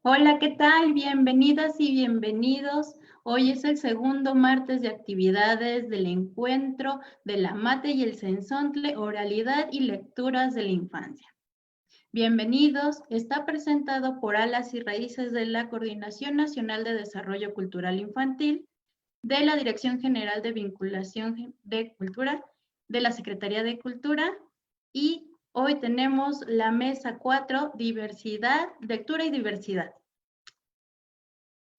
Hola, ¿qué tal? Bienvenidas y bienvenidos. Hoy es el segundo martes de actividades del encuentro de la Mate y el Cenzontle, oralidad y lecturas de la infancia. Bienvenidos, está presentado por Alas y Raíces de la Coordinación Nacional de Desarrollo Cultural Infantil, de la Dirección General de Vinculación de Cultura, de la Secretaría de Cultura, y hoy tenemos la mesa 4, diversidad, lectura y diversidad.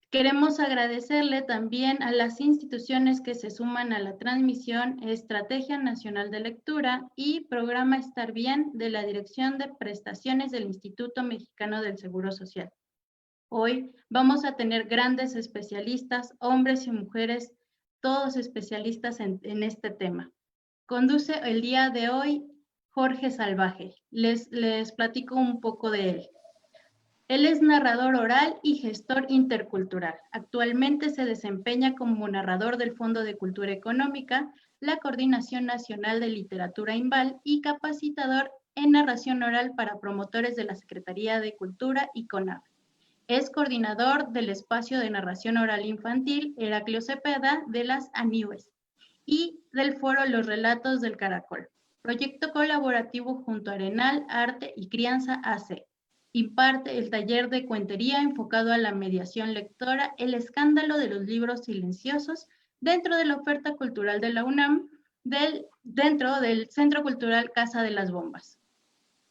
Queremos agradecerle también a las instituciones que se suman a la transmisión Estrategia Nacional de Lectura y Programa Estar Bien de la Dirección de Prestaciones del Instituto Mexicano del Seguro Social. Hoy vamos a tener grandes especialistas, hombres y mujeres, todos especialistas en este tema. Conduce el día de hoy Jorge Salvaje. Les platico un poco de él. Él es narrador oral y gestor intercultural. Actualmente se desempeña como narrador del Fondo de Cultura Económica, la Coordinación Nacional de Literatura INVAL y capacitador en narración oral para promotores de la Secretaría de Cultura y CONAF. Es coordinador del espacio de narración oral infantil Heraclio Cepeda de las ANIUES y del foro Los Relatos del Caracol, proyecto colaborativo junto a Arenal, Arte y Crianza AC. Imparte el taller de cuentería enfocado a la mediación lectora, El escándalo de los libros silenciosos, dentro de la oferta cultural de la UNAM, dentro del Centro Cultural Casa de las Bombas.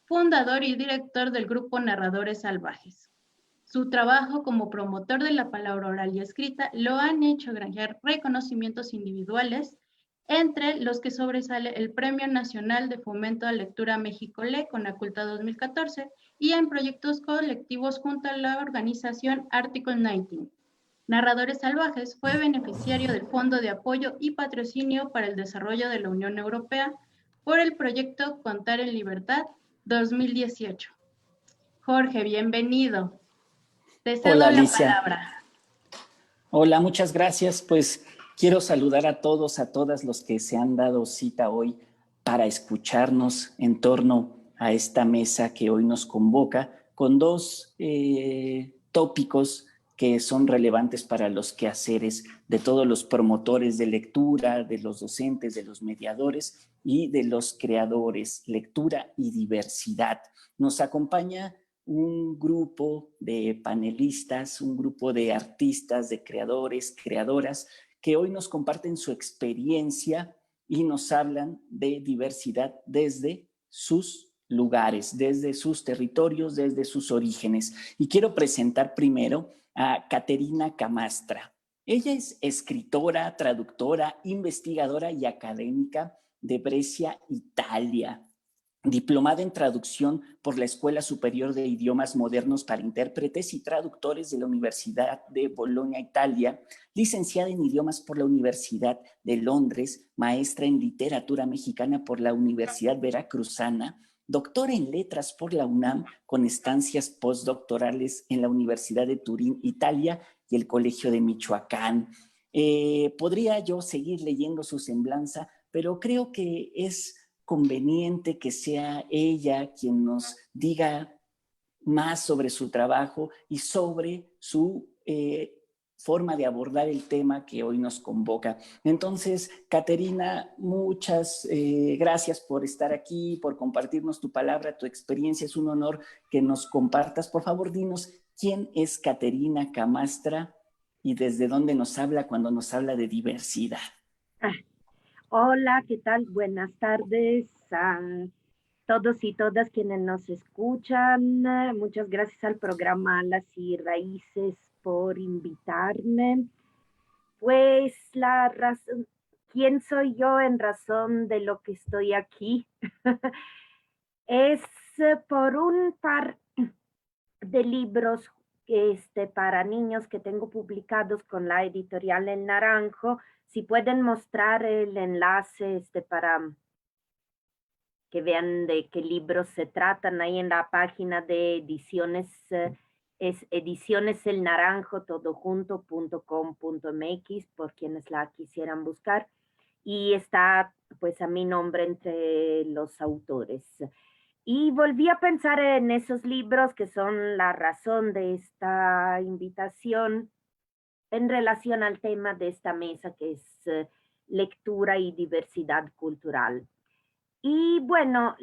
Fundador y director del grupo Narradores Salvajes. Su trabajo como promotor de la palabra oral y escrita lo han hecho granjear reconocimientos individuales, entre los que sobresale el Premio Nacional de Fomento a Lectura México Lee con Aculta 2014 y en proyectos colectivos junto a la organización Article 19. Narradores Salvajes fue beneficiario del Fondo de Apoyo y Patrocinio para el Desarrollo de la Unión Europea por el proyecto Contar en Libertad 2018. Jorge, bienvenido. Te cedo Hola, la Alicia. palabra. Hola, muchas gracias. Pues quiero saludar a todos, a todas los que se han dado cita hoy para escucharnos en torno a esta mesa que hoy nos convoca con dos tópicos que son relevantes para los quehaceres de todos los promotores de lectura, de los docentes, de los mediadores y de los creadores, lectura y diversidad. Nos acompaña un grupo de panelistas, un grupo de artistas, de creadores, creadoras, que hoy nos comparten su experiencia y nos hablan de diversidad desde sus lugares, desde sus territorios, desde sus orígenes. Y quiero presentar primero a Caterina Camastra. Ella es escritora, traductora, investigadora y académica de Brescia, Italia. Diplomada en traducción por la Escuela Superior de Idiomas Modernos para Intérpretes y Traductores de la Universidad de Bolonia, Italia, licenciada en idiomas por la Universidad de Londres, maestra en literatura mexicana por la Universidad Veracruzana, doctora en letras por la UNAM con estancias postdoctorales en la Universidad de Turín, Italia y el Colegio de Michoacán. Podría yo seguir leyendo su semblanza, pero creo que es conveniente que sea ella quien nos diga más sobre su trabajo y sobre su forma de abordar el tema que hoy nos convoca. Entonces, Caterina, muchas gracias por estar aquí, por compartirnos tu palabra, tu experiencia. Es un honor que nos compartas. Por favor, dinos quién es Caterina Camastra y desde dónde nos habla cuando nos habla de diversidad. Hola, ¿qué tal? Buenas tardes a todos y todas quienes nos escuchan. Muchas gracias al programa Alas y Raíces por invitarme. Pues la razón, ¿quién soy yo en razón de lo que estoy aquí? Es por un par de libros para niños que tengo publicados con la editorial El Naranjo. Si pueden mostrar el enlace para que vean de qué libros se tratan ahí en la página de ediciones, es Ediciones El Naranjo, todojunto.com.mx, por quienes la quisieran buscar. Y está pues a mi nombre entre los autores. Y volví a pensar en esos libros que son la razón de esta invitación en relación al tema de esta mesa, que es lectura y diversidad cultural. Y bueno,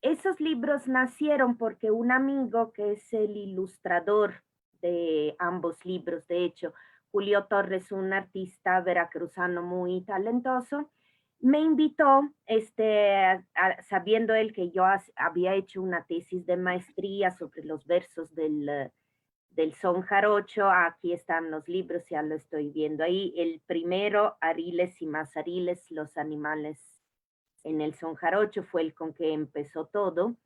esos libros nacieron porque un amigo que es el ilustrador de ambos libros, de hecho, Julio Torres, un artista veracruzano muy talentoso, me invitó, sabiendo él que yo había hecho una tesis de maestría sobre los versos del son jarocho. Aquí están los libros, ya lo estoy viendo ahí. El primero, Ariles y más Ariles, los animales en el son jarocho, fue el con que empezó todo.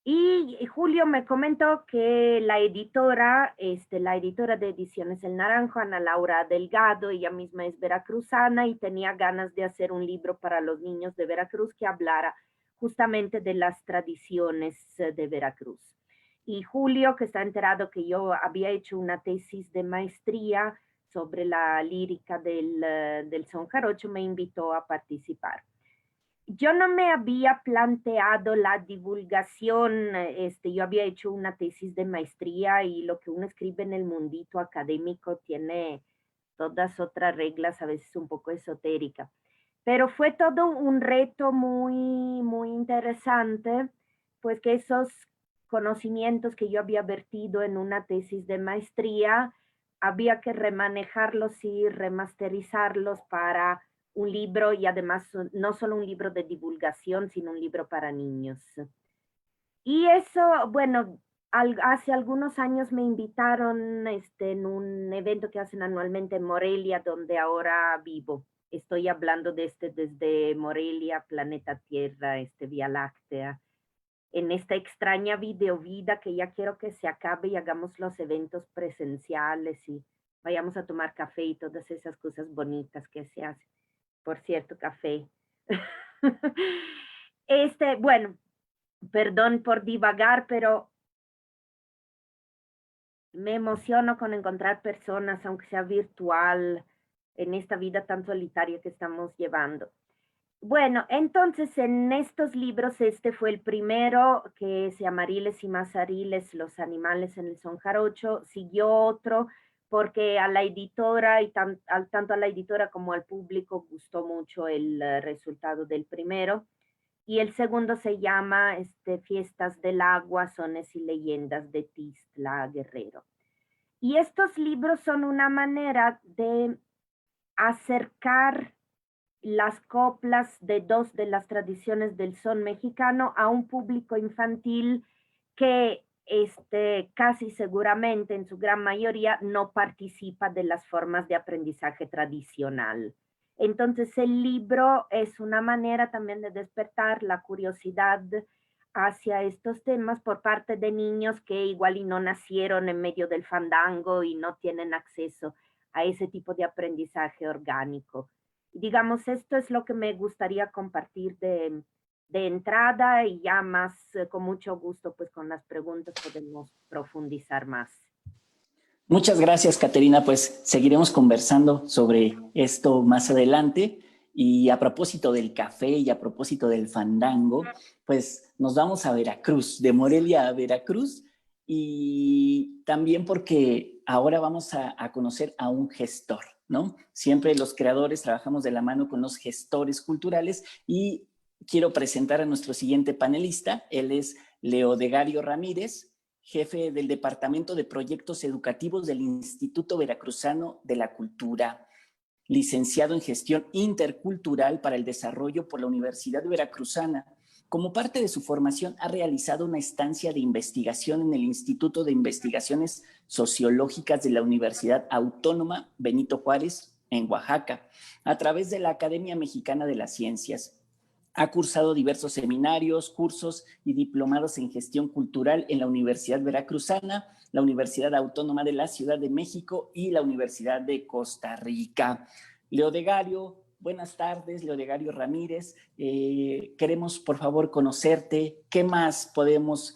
Y Julio me comentó que la editora de Ediciones El Naranjo, Ana Laura Delgado, ella misma es veracruzana y tenía ganas de hacer un libro para los niños de Veracruz que hablara justamente de las tradiciones de Veracruz. Y Julio, que está enterado que yo había hecho una tesis de maestría sobre la lírica del son jarocho, me invitó a participar. Yo no me había planteado la divulgación, yo había hecho una tesis de maestría y lo que uno escribe en el mundito académico tiene todas otras reglas, a veces un poco esotérica. Pero fue todo un reto muy interesante, pues que esos conocimientos que yo había vertido en una tesis de maestría, había que remanejarlos y remasterizarlos para un libro y además no solo un libro de divulgación, sino un libro para niños. Y eso, bueno, hace algunos años me invitaron en un evento que hacen anualmente en Morelia, donde ahora vivo. Estoy hablando desde Morelia, planeta Tierra, Vía Láctea, en esta extraña videovida que ya quiero que se acabe y hagamos los eventos presenciales y vayamos a tomar café y todas esas cosas bonitas que se hacen. Por cierto, café. Bueno, perdón por divagar, pero me emociono con encontrar personas, aunque sea virtual, en esta vida tan solitaria que estamos llevando. Bueno, entonces en estos libros, este fue el primero, que se llama Ariles y más Ariles, los animales en el son jarocho. Siguió otro porque a la editora y tanto a la editora como al público gustó mucho el resultado del primero. Y el segundo se llama Fiestas del Agua, Sones y Leyendas de Tistla Guerrero. Y estos libros son una manera de acercar las coplas de dos de las tradiciones del son mexicano a un público infantil que casi seguramente en su gran mayoría no participa de las formas de aprendizaje tradicional. Entonces el libro es una manera también de despertar la curiosidad hacia estos temas por parte de niños que igual y no nacieron en medio del fandango y no tienen acceso a ese tipo de aprendizaje orgánico. Digamos, esto es lo que me gustaría compartir de entrada y ya más con mucho gusto, pues con las preguntas podemos profundizar más. Muchas gracias, Caterina. Pues seguiremos conversando sobre esto más adelante. Y a propósito del café y a propósito del fandango, pues nos vamos a Veracruz, de Morelia a Veracruz, y también porque ahora vamos a conocer a un gestor, ¿no? Siempre los creadores trabajamos de la mano con los gestores culturales y quiero presentar a nuestro siguiente panelista. Él es Leodegario Ramírez, jefe del Departamento de Proyectos Educativos del Instituto Veracruzano de la Cultura, licenciado en Gestión Intercultural para el Desarrollo por la Universidad Veracruzana. Como parte de su formación, ha realizado una estancia de investigación en el Instituto de Investigaciones Sociológicas de la Universidad Autónoma Benito Juárez, en Oaxaca, a través de la Academia Mexicana de las Ciencias. Ha cursado diversos seminarios, cursos y diplomados en gestión cultural en la Universidad Veracruzana, la Universidad Autónoma de la Ciudad de México y la Universidad de Costa Rica. Leodegario, buenas tardes, Leodegario Ramírez. Queremos, por favor, conocerte. ¿Qué más podemos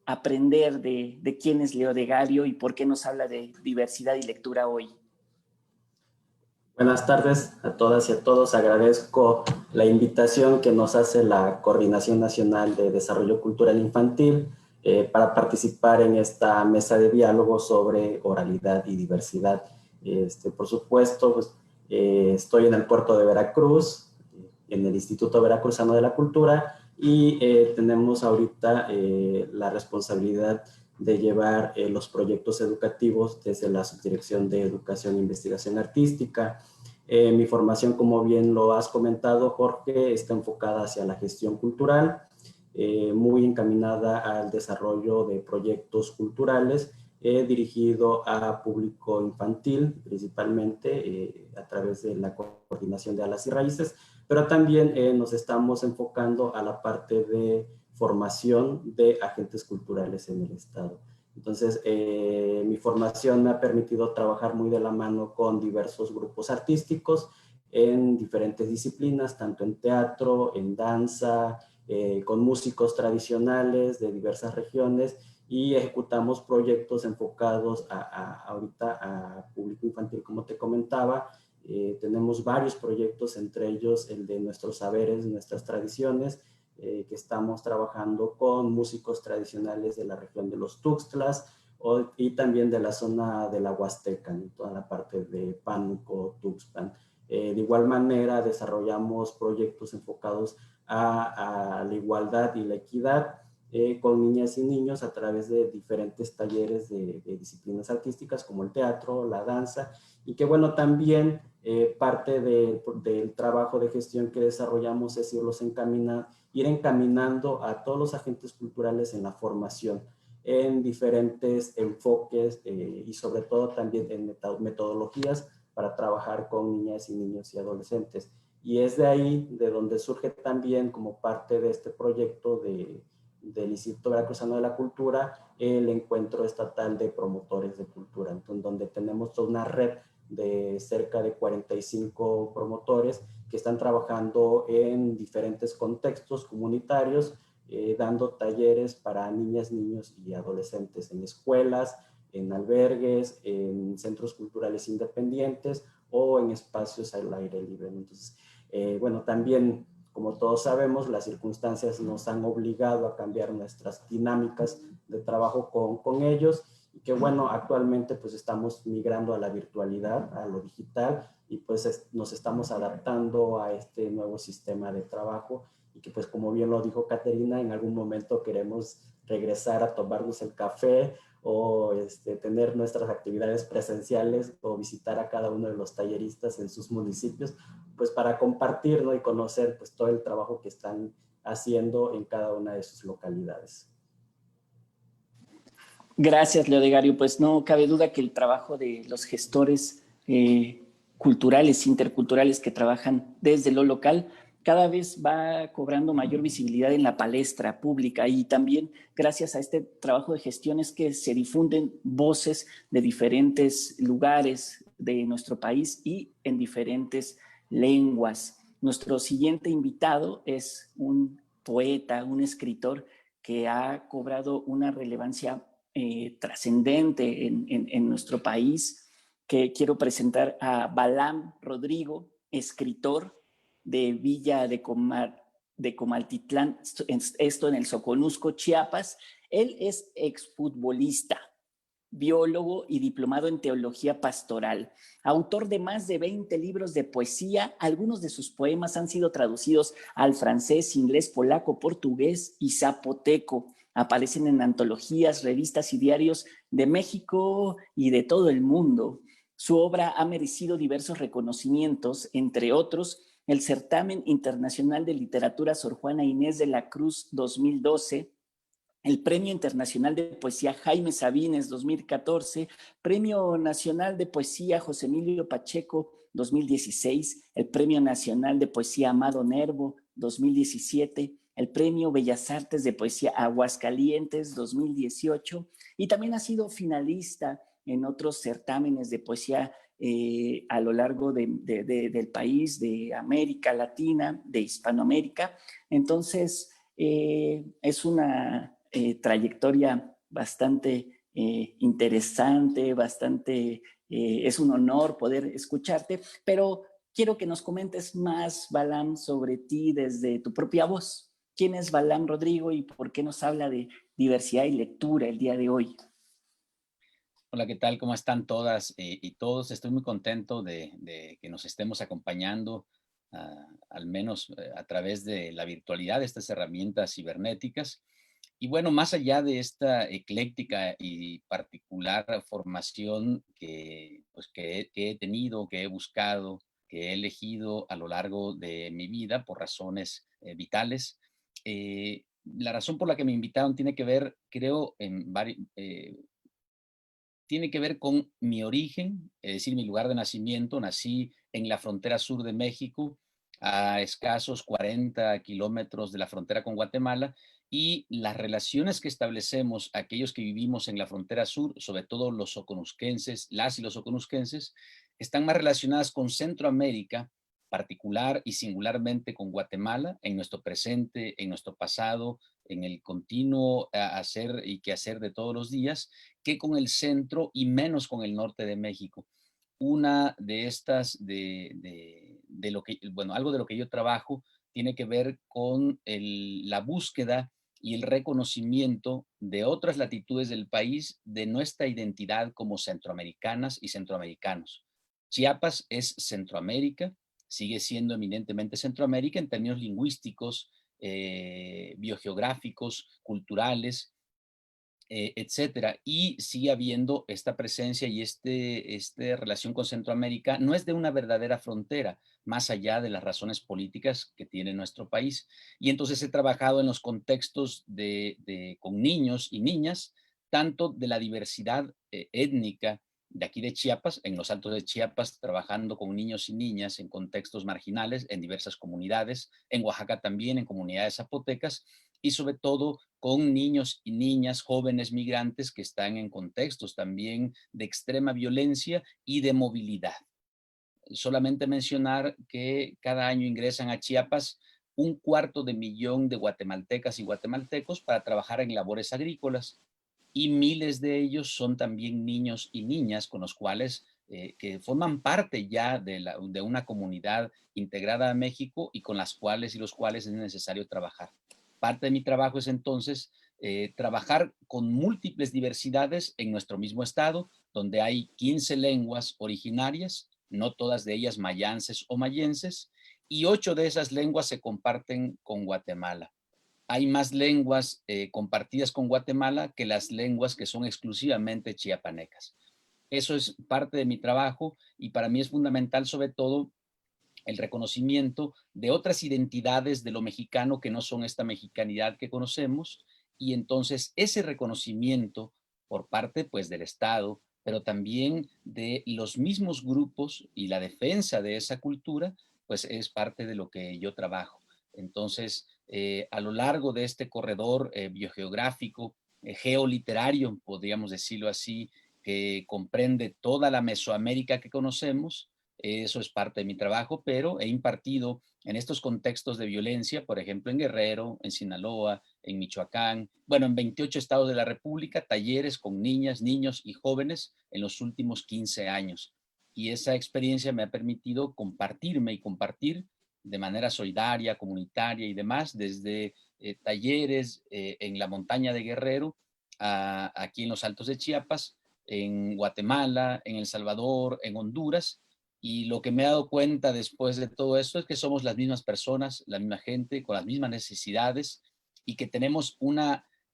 aprender de quién es Leodegario y por qué nos habla de diversidad y lectura hoy? Buenas tardes a todas y a todos. Agradezco la invitación que nos hace la Coordinación Nacional de Desarrollo Cultural Infantil para participar en esta mesa de diálogo sobre oralidad y diversidad. Por supuesto, pues, estoy en el puerto de Veracruz, en el Instituto Veracruzano de la Cultura, y tenemos ahorita la responsabilidad de llevar los proyectos educativos desde la Subdirección de Educación e Investigación Artística. Mi formación, como bien lo has comentado, Jorge, está enfocada hacia la gestión cultural, muy encaminada al desarrollo de proyectos culturales dirigido a público infantil, principalmente a través de la coordinación de Alas y Raíces, pero también nos estamos enfocando a la parte de formación de agentes culturales en el Estado. Entonces, mi formación me ha permitido trabajar muy de la mano con diversos grupos artísticos en diferentes disciplinas, tanto en teatro, en danza, con músicos tradicionales de diversas regiones, y ejecutamos proyectos enfocados ahorita a público infantil, como te comentaba. Tenemos varios proyectos, entre ellos el de nuestros saberes, nuestras tradiciones, que estamos trabajando con músicos tradicionales de la región de los Tuxtlas y también de la zona de la Huasteca, en toda la parte de Pánuco, Tuxpan. De igual manera, desarrollamos proyectos enfocados a la igualdad y la equidad con niñas y niños a través de diferentes talleres de disciplinas artísticas como el teatro, la danza, y que bueno, también parte del trabajo de gestión que desarrollamos es ir encaminando a todos los agentes culturales en la formación, en diferentes enfoques y sobre todo también en metodologías para trabajar con niñas y niños y adolescentes. Y es de ahí de donde surge también, como parte de este proyecto del Instituto Veracruzano de la Cultura, el Encuentro Estatal de Promotores de Cultura, entonces, donde tenemos toda una red de cerca de 45 promotores que están trabajando en diferentes contextos comunitarios, dando talleres para niñas, niños y adolescentes en escuelas, en albergues, en centros culturales independientes o en espacios al aire libre. Entonces, bueno, también, como todos sabemos, las circunstancias nos han obligado a cambiar nuestras dinámicas de trabajo con ellos, y que bueno, actualmente pues estamos migrando a la virtualidad, a lo digital, y pues nos estamos adaptando a este nuevo sistema de trabajo, y que pues como bien lo dijo Caterina, en algún momento queremos regresar a tomarnos el café o tener nuestras actividades presenciales o visitar a cada uno de los talleristas en sus municipios, pues para compartir, ¿no? Y conocer pues todo el trabajo que están haciendo en cada una de sus localidades. Gracias, Leodegario. Pues no cabe duda que el trabajo de los gestores culturales, interculturales que trabajan desde lo local, cada vez va cobrando mayor visibilidad en la palestra pública, y también gracias a este trabajo de gestión es que se difunden voces de diferentes lugares de nuestro país y en diferentes lenguas. Nuestro siguiente invitado es un poeta, un escritor que ha cobrado una relevancia trascendente en nuestro país, que quiero presentar a Balam Rodrigo, escritor de Villa de Comaltitlán, esto en el Soconusco, Chiapas. Él es exfutbolista, biólogo y diplomado en teología pastoral, autor de más de 20 libros de poesía. Algunos de sus poemas han sido traducidos al francés, inglés, polaco, portugués y zapoteco. Aparecen en antologías, revistas y diarios de México y de todo el mundo. Su obra ha merecido diversos reconocimientos, entre otros el Certamen Internacional de Literatura Sor Juana Inés de la Cruz 2012, el Premio Internacional de Poesía Jaime Sabines 2014, Premio Nacional de Poesía José Emilio Pacheco 2016, el Premio Nacional de Poesía Amado Nervo 2017, el Premio Bellas Artes de Poesía Aguascalientes 2018, y también ha sido finalista en otros certámenes de poesía a lo largo del país, de América Latina, de Hispanoamérica. Entonces, es una trayectoria bastante interesante, bastante Es un honor poder escucharte, pero quiero que nos comentes más, Balam, sobre ti desde tu propia voz. ¿Quién es Balam Rodrigo y por qué nos habla de diversidad y lectura el día de hoy? Hola, ¿qué tal? ¿Cómo están todas y todos? Estoy muy contento de que nos estemos acompañando, al menos a través de la virtualidad, de estas herramientas cibernéticas. Y bueno, más allá de esta ecléctica y particular formación que he tenido, que he buscado, que he elegido a lo largo de mi vida por razones vitales, la razón por la que me invitaron tiene que ver, creo, tiene que ver con mi origen, es decir, mi lugar de nacimiento. Nací en la frontera sur de México, a escasos 40 kilómetros de la frontera con Guatemala, y las relaciones que establecemos aquellos que vivimos en la frontera sur, sobre todo los soconusquenses, las y los soconusquenses, están más relacionadas con Centroamérica, particular y singularmente con Guatemala, en nuestro presente, en nuestro pasado, en el continuo hacer y quehacer de todos los días, que con el centro y menos con el norte de México. Una de estas, de lo que, bueno, algo de lo que yo trabajo tiene que ver con la búsqueda y el reconocimiento de otras latitudes del país, de nuestra identidad como centroamericanas y centroamericanos. Chiapas es Centroamérica, sigue siendo eminentemente Centroamérica en términos lingüísticos, biogeográficos, culturales, etcétera. Y sigue habiendo esta presencia y esta relación con Centroamérica. No es de una verdadera frontera, más allá de las razones políticas que tiene nuestro país. Y entonces he trabajado en los contextos con niños y niñas, tanto de la diversidad étnica de aquí de Chiapas, en los Altos de Chiapas, trabajando con niños y niñas en contextos marginales, en diversas comunidades, en Oaxaca también, en comunidades zapotecas, y sobre todo con niños y niñas, jóvenes migrantes que están en contextos también de extrema violencia y de movilidad. Solamente mencionar que cada año ingresan a Chiapas 250,000 de guatemaltecas y guatemaltecos para trabajar en labores agrícolas, y miles de ellos son también niños y niñas con los cuales que forman parte ya de una comunidad integrada a México y con las cuales y los cuales es necesario trabajar. Parte de mi trabajo es entonces trabajar con múltiples diversidades en nuestro mismo estado, donde hay 15 lenguas originarias, no todas de ellas mayances o mayenses, y 8 de esas lenguas se comparten con Guatemala. Hay más lenguas compartidas con Guatemala que las lenguas que son exclusivamente chiapanecas. Eso es parte de mi trabajo y para mí es fundamental sobre todo el reconocimiento de otras identidades de lo mexicano que no son esta mexicanidad que conocemos, y entonces ese reconocimiento por parte pues del Estado, pero también de los mismos grupos y la defensa de esa cultura, pues es parte de lo que yo trabajo. Entonces, a lo largo de este corredor biogeográfico, geoliterario, podríamos decirlo así, que comprende toda la Mesoamérica que conocemos, eso es parte de mi trabajo, pero he impartido en estos contextos de violencia, por ejemplo, en Guerrero, en Sinaloa, en Michoacán, bueno, en 28 estados de la República, talleres con niñas, niños y jóvenes en los últimos 15 años. Y esa experiencia me ha permitido compartirme y compartir de manera solidaria, comunitaria y demás, desde talleres en la montaña de Guerrero, aquí en los Altos de Chiapas, en Guatemala, en El Salvador, en Honduras. Y lo que me he dado cuenta después de todo esto es que somos las mismas personas, la misma gente, con las mismas necesidades, y que tenemos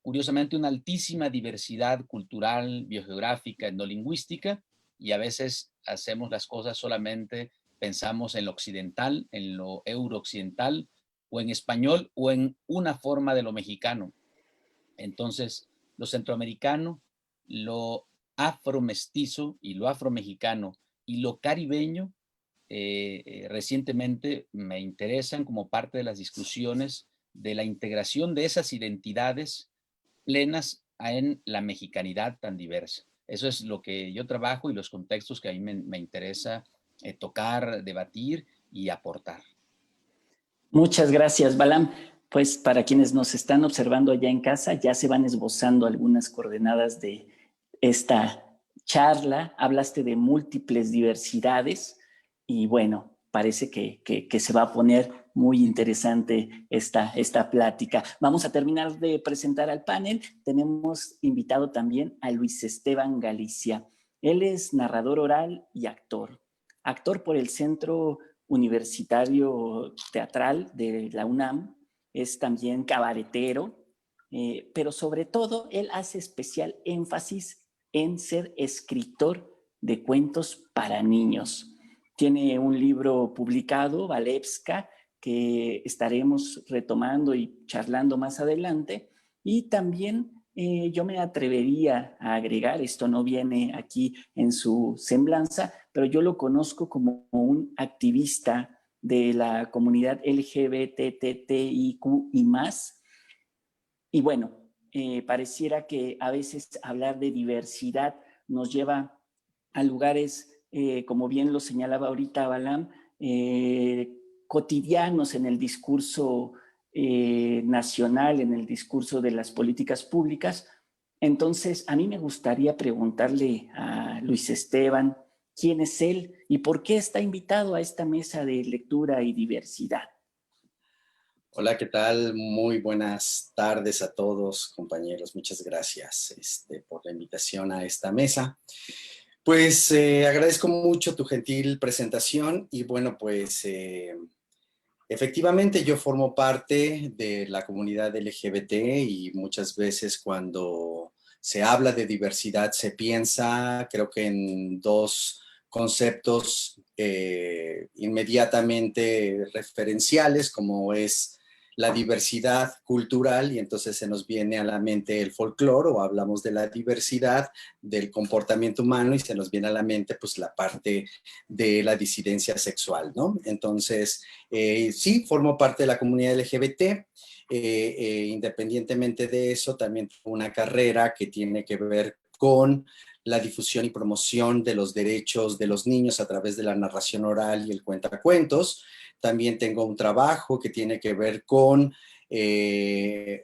curiosamente, una altísima diversidad cultural, biogeográfica, etnolingüística, y a veces hacemos las cosas solamente, pensamos en lo occidental, en lo eurooccidental, o en español, o en una forma de lo mexicano. Entonces, lo centroamericano, lo afromestizo y lo afromexicano y lo caribeño recientemente me interesan como parte de las discusiones de la integración de esas identidades plenas en la mexicanidad tan diversa. Eso es lo que yo trabajo y los contextos que a mí me interesa tocar, debatir y aportar. Muchas gracias, Balam. Pues para quienes nos están observando allá en casa, ya se van esbozando algunas coordenadas de esta charla hablaste de múltiples diversidades y bueno, parece que se va a poner muy interesante esta plática. Vamos a terminar de presentar al panel. Tenemos invitado también a Luis Esteban Galicia. Él es narrador oral y actor. Actor por el Centro Universitario Teatral de la UNAM. Es también cabaretero, pero sobre todo él hace especial énfasis en ser escritor de cuentos para niños. Tiene un libro publicado, Walewska, que estaremos retomando y charlando más adelante. Y también yo me atrevería a agregar, esto no viene aquí en su semblanza, pero yo lo conozco como un activista de la comunidad LGBTTIQ y más. Y bueno, pareciera que a veces hablar de diversidad nos lleva a lugares, como bien lo señalaba ahorita Balam, cotidianos en el discurso nacional, en el discurso de las políticas públicas. Entonces, a mí me gustaría preguntarle a Luis Esteban quién es él y por qué está invitado a esta mesa de lectura y diversidad. Hola, ¿qué tal? Muy buenas tardes a todos, compañeros. Muchas gracias por la invitación a esta mesa. Pues agradezco mucho tu gentil presentación y bueno, pues efectivamente yo formo parte de la comunidad LGBT y muchas veces cuando se habla de diversidad se piensa, creo que en dos conceptos inmediatamente referenciales, como es la diversidad cultural, y entonces se nos viene a la mente el folclore, o hablamos de la diversidad del comportamiento humano y se nos viene a la mente pues la parte de la disidencia sexual, ¿no? Entonces, sí, formo parte de la comunidad LGBT, independientemente de eso, también tengo una carrera que tiene que ver con la difusión y promoción de los derechos de los niños a través de la narración oral y el cuentacuentos. También tengo un trabajo que tiene que ver con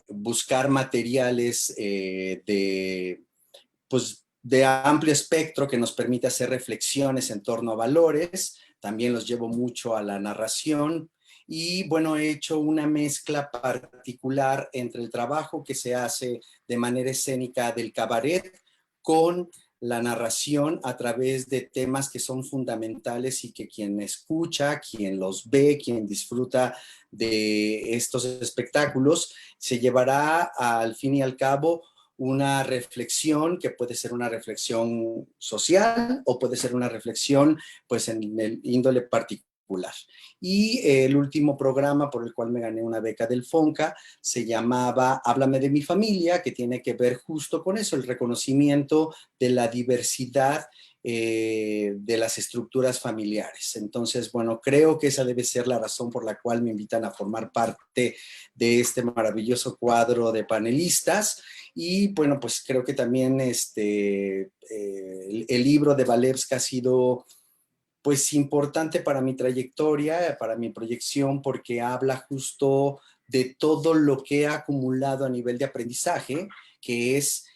buscar materiales de amplio espectro que nos permite hacer reflexiones en torno a valores. También los llevo mucho a la narración. Y bueno, he hecho una mezcla particular entre el trabajo que se hace de manera escénica del cabaret con la narración a través de temas que son fundamentales y que quien escucha, quien los ve, quien disfruta de estos espectáculos, se llevará al fin y al cabo una reflexión que puede ser una reflexión social o puede ser una reflexión pues en el índole particular. Y el último programa por el cual me gané una beca del FONCA se llamaba Háblame de mi familia, que tiene que ver justo con eso, el reconocimiento de la diversidad de las estructuras familiares. Entonces, bueno, creo que esa debe ser la razón por la cual me invitan a formar parte de este maravilloso cuadro de panelistas. Y bueno, pues creo que también el libro de Walewska ha sido pues importante para mi trayectoria, para mi proyección, porque habla justo de todo lo que he acumulado a nivel de aprendizaje, que es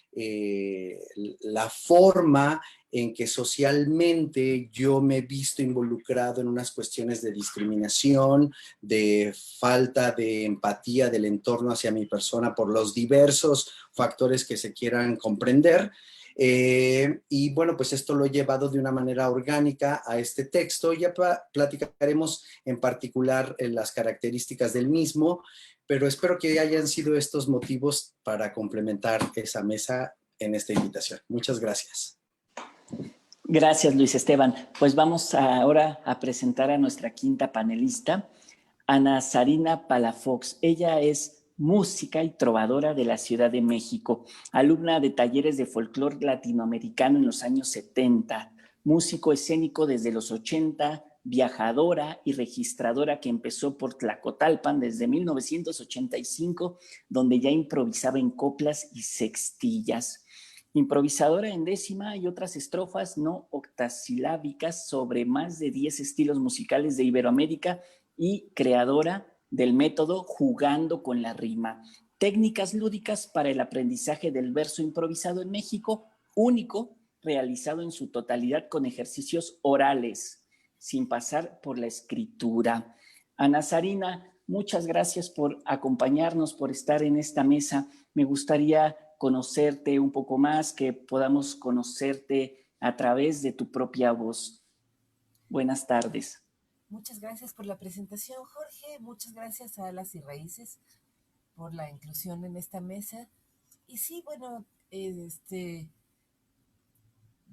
la forma en que socialmente yo me he visto involucrado en unas cuestiones de discriminación, de falta de empatía del entorno hacia mi persona por los diversos factores que se quieran comprender. Y bueno, pues esto lo he llevado de una manera orgánica a este texto. Ya platicaremos en particular las características del mismo, pero espero que hayan sido estos motivos para complementar esa mesa en esta invitación. Muchas gracias. Gracias, Luis Esteban. Pues vamos ahora a presentar a nuestra quinta panelista, Ana Sarina Palafox. Ella es música y trovadora de la Ciudad de México, alumna de talleres de folclore latinoamericano en los años 70, músico escénico desde los 80, viajadora y registradora que empezó por Tlacotalpan desde 1985, donde ya improvisaba en coplas y sextillas. Improvisadora en décima y otras estrofas no octasilábicas sobre más de 10 estilos musicales de Iberoamérica y creadora del método Jugando con la Rima, técnicas lúdicas para el aprendizaje del verso improvisado en México, único realizado en su totalidad con ejercicios orales, sin pasar por la escritura. Ana Sarina, muchas gracias por acompañarnos, por estar en esta mesa. Me gustaría conocerte un poco más, que podamos conocerte a través de tu propia voz. Buenas tardes. Muchas gracias por la presentación, Jorge. Muchas gracias a Alas y Raíces por la inclusión en esta mesa. Y sí, bueno,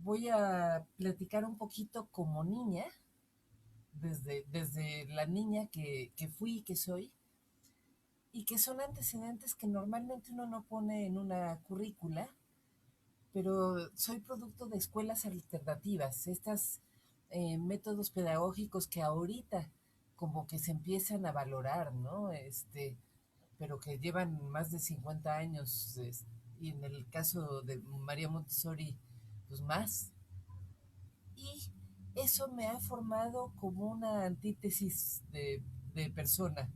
voy a platicar un poquito como niña, desde la niña que fui y que soy, y que son antecedentes que normalmente uno no pone en una currícula, pero soy producto de escuelas alternativas, estas métodos pedagógicos que ahorita como que se empiezan a valorar, ¿no? Pero que llevan más de 50 años, y en el caso de María Montessori, pues más. Y eso me ha formado como una antítesis de persona.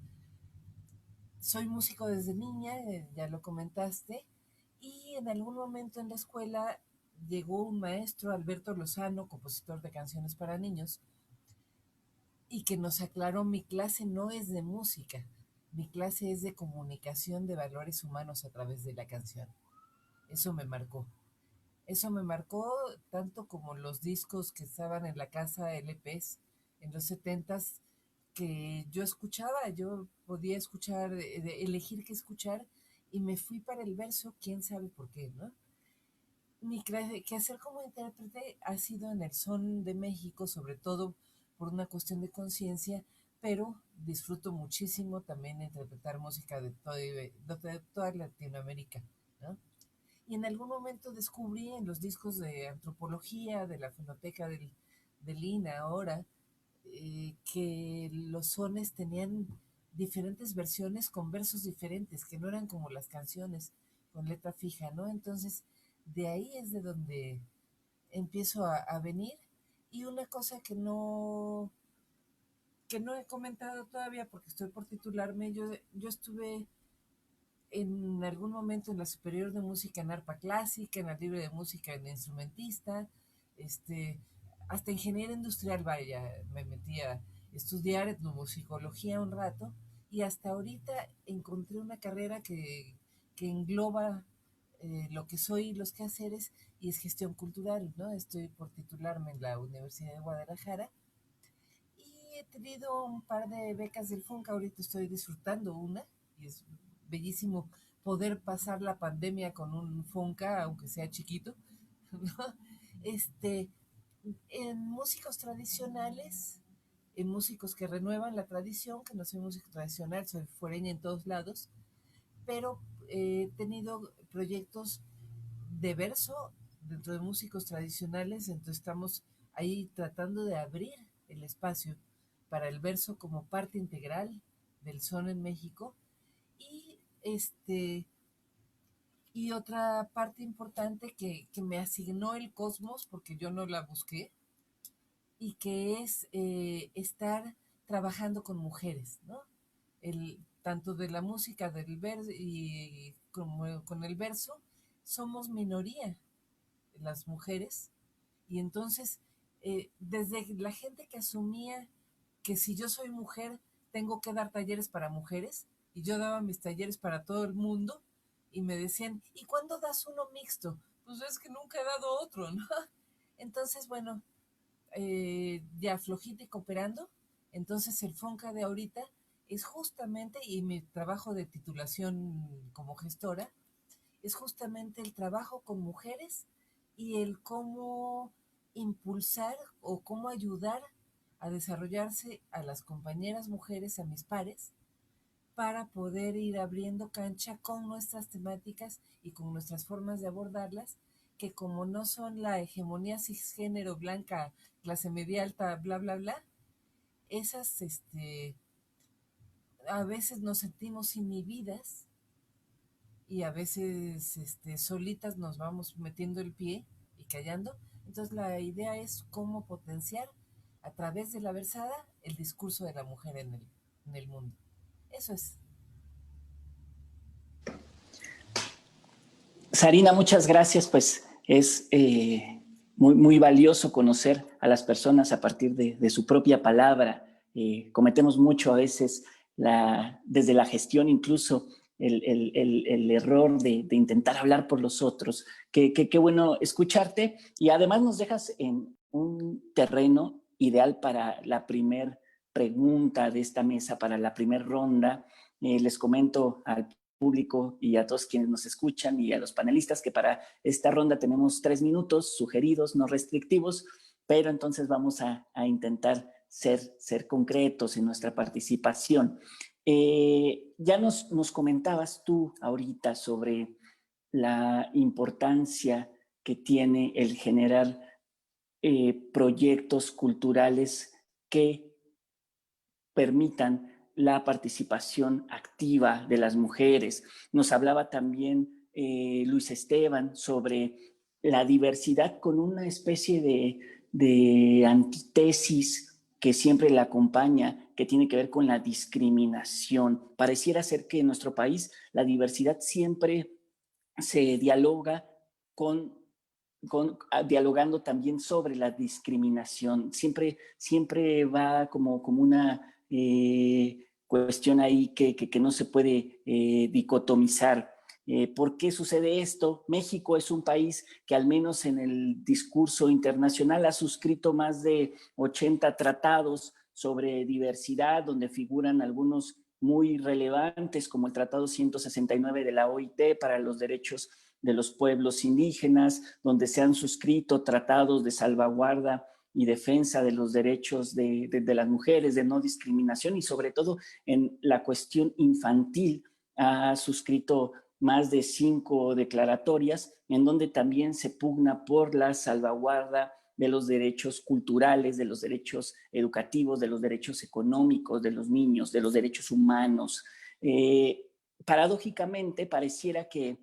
Soy músico desde niña, ya lo comentaste, y en algún momento en la escuela llegó un maestro, Alberto Lozano, compositor de canciones para niños, y que nos aclaró: mi clase no es de música, mi clase es de comunicación de valores humanos a través de la canción. Eso me marcó. Eso me marcó tanto como los discos que estaban en la casa, LPs, en los 70s, que yo podía escuchar, elegir qué escuchar, y me fui para el verso, quién sabe por qué, ¿no? Mi quehacer como intérprete ha sido en el son de México, sobre todo por una cuestión de conciencia, pero disfruto muchísimo también interpretar música de toda Latinoamérica, ¿no? Y en algún momento descubrí en los discos de antropología de la Fonoteca del INA ahora, que los sones tenían diferentes versiones con versos diferentes, que no eran como las canciones con letra fija, ¿no? Entonces, de ahí es de donde empiezo a venir. Y una cosa que no he comentado todavía porque estoy por titularme, yo estuve en algún momento en la Superior de Música en arpa clásica, en la Libre de Música en instrumentista, hasta ingeniera industrial, vaya, me metí a estudiar etnomusicología un rato, y hasta ahorita encontré una carrera que engloba lo que soy y los quehaceres, y es gestión cultural, ¿no? Estoy por titularme en la Universidad de Guadalajara, y he tenido un par de becas del FONCA. Ahorita estoy disfrutando una, y es bellísimo poder pasar la pandemia con un FONCA, aunque sea chiquito, ¿no? En músicos tradicionales, en músicos que renuevan la tradición, que no soy músico tradicional, soy foreña en todos lados, pero he tenido proyectos de verso dentro de músicos tradicionales, entonces estamos ahí tratando de abrir el espacio para el verso como parte integral del son en México. Y y otra parte importante que me asignó el Cosmos, porque yo no la busqué, y que es estar trabajando con mujeres, ¿no? Tanto de la música del verso y como con el verso, somos minoría las mujeres, y entonces desde la gente que asumía que si yo soy mujer tengo que dar talleres para mujeres, y yo daba mis talleres para todo el mundo, y me decían: ¿y cuándo das uno mixto? Pues es que nunca he dado otro, ¿no? Entonces, bueno, ya flojita y cooperando. Entonces el FONCA de ahorita es justamente, y mi trabajo de titulación como gestora, es justamente el trabajo con mujeres y el cómo impulsar o cómo ayudar a desarrollarse a las compañeras mujeres, a mis pares, para poder ir abriendo cancha con nuestras temáticas y con nuestras formas de abordarlas, que como no son la hegemonía cisgénero blanca, clase media alta, bla, bla, bla, esas a veces nos sentimos inhibidas, y a veces solitas nos vamos metiendo el pie y callando. Entonces la idea es cómo potenciar a través de la versada el discurso de la mujer en el mundo. Eso es. Sarina, muchas gracias. Pues es muy valioso conocer a las personas a partir de su propia palabra. Cometemos mucho a veces, desde la gestión incluso, el error de intentar hablar por los otros. Qué bueno escucharte, y además nos dejas en un terreno ideal para la primer pregunta de esta mesa, para la primera ronda. Les comento al público y a todos quienes nos escuchan y a los panelistas que para esta ronda tenemos 3 minutos sugeridos, no restrictivos, pero entonces vamos a intentar ser concretos en nuestra participación. Ya nos comentabas tú ahorita sobre la importancia que tiene el generar proyectos culturales que permitan la participación activa de las mujeres. Nos hablaba también Luis Esteban sobre la diversidad con una especie de antítesis que siempre la acompaña, que tiene que ver con la discriminación. Pareciera ser que en nuestro país la diversidad siempre se dialoga dialogando también sobre la discriminación. Siempre va como una cuestión ahí que no se puede dicotomizar. ¿Por qué sucede esto? México es un país que al menos en el discurso internacional ha suscrito más de 80 tratados sobre diversidad, donde figuran algunos muy relevantes, como el Tratado 169 de la OIT para los derechos de los pueblos indígenas, donde se han suscrito tratados de salvaguarda y defensa de los derechos de las mujeres, de no discriminación, y sobre todo en la cuestión infantil ha suscrito más de 5 declaratorias en donde también se pugna por la salvaguarda de los derechos culturales, de los derechos educativos, de los derechos económicos de los niños, de los derechos humanos. Paradójicamente, pareciera que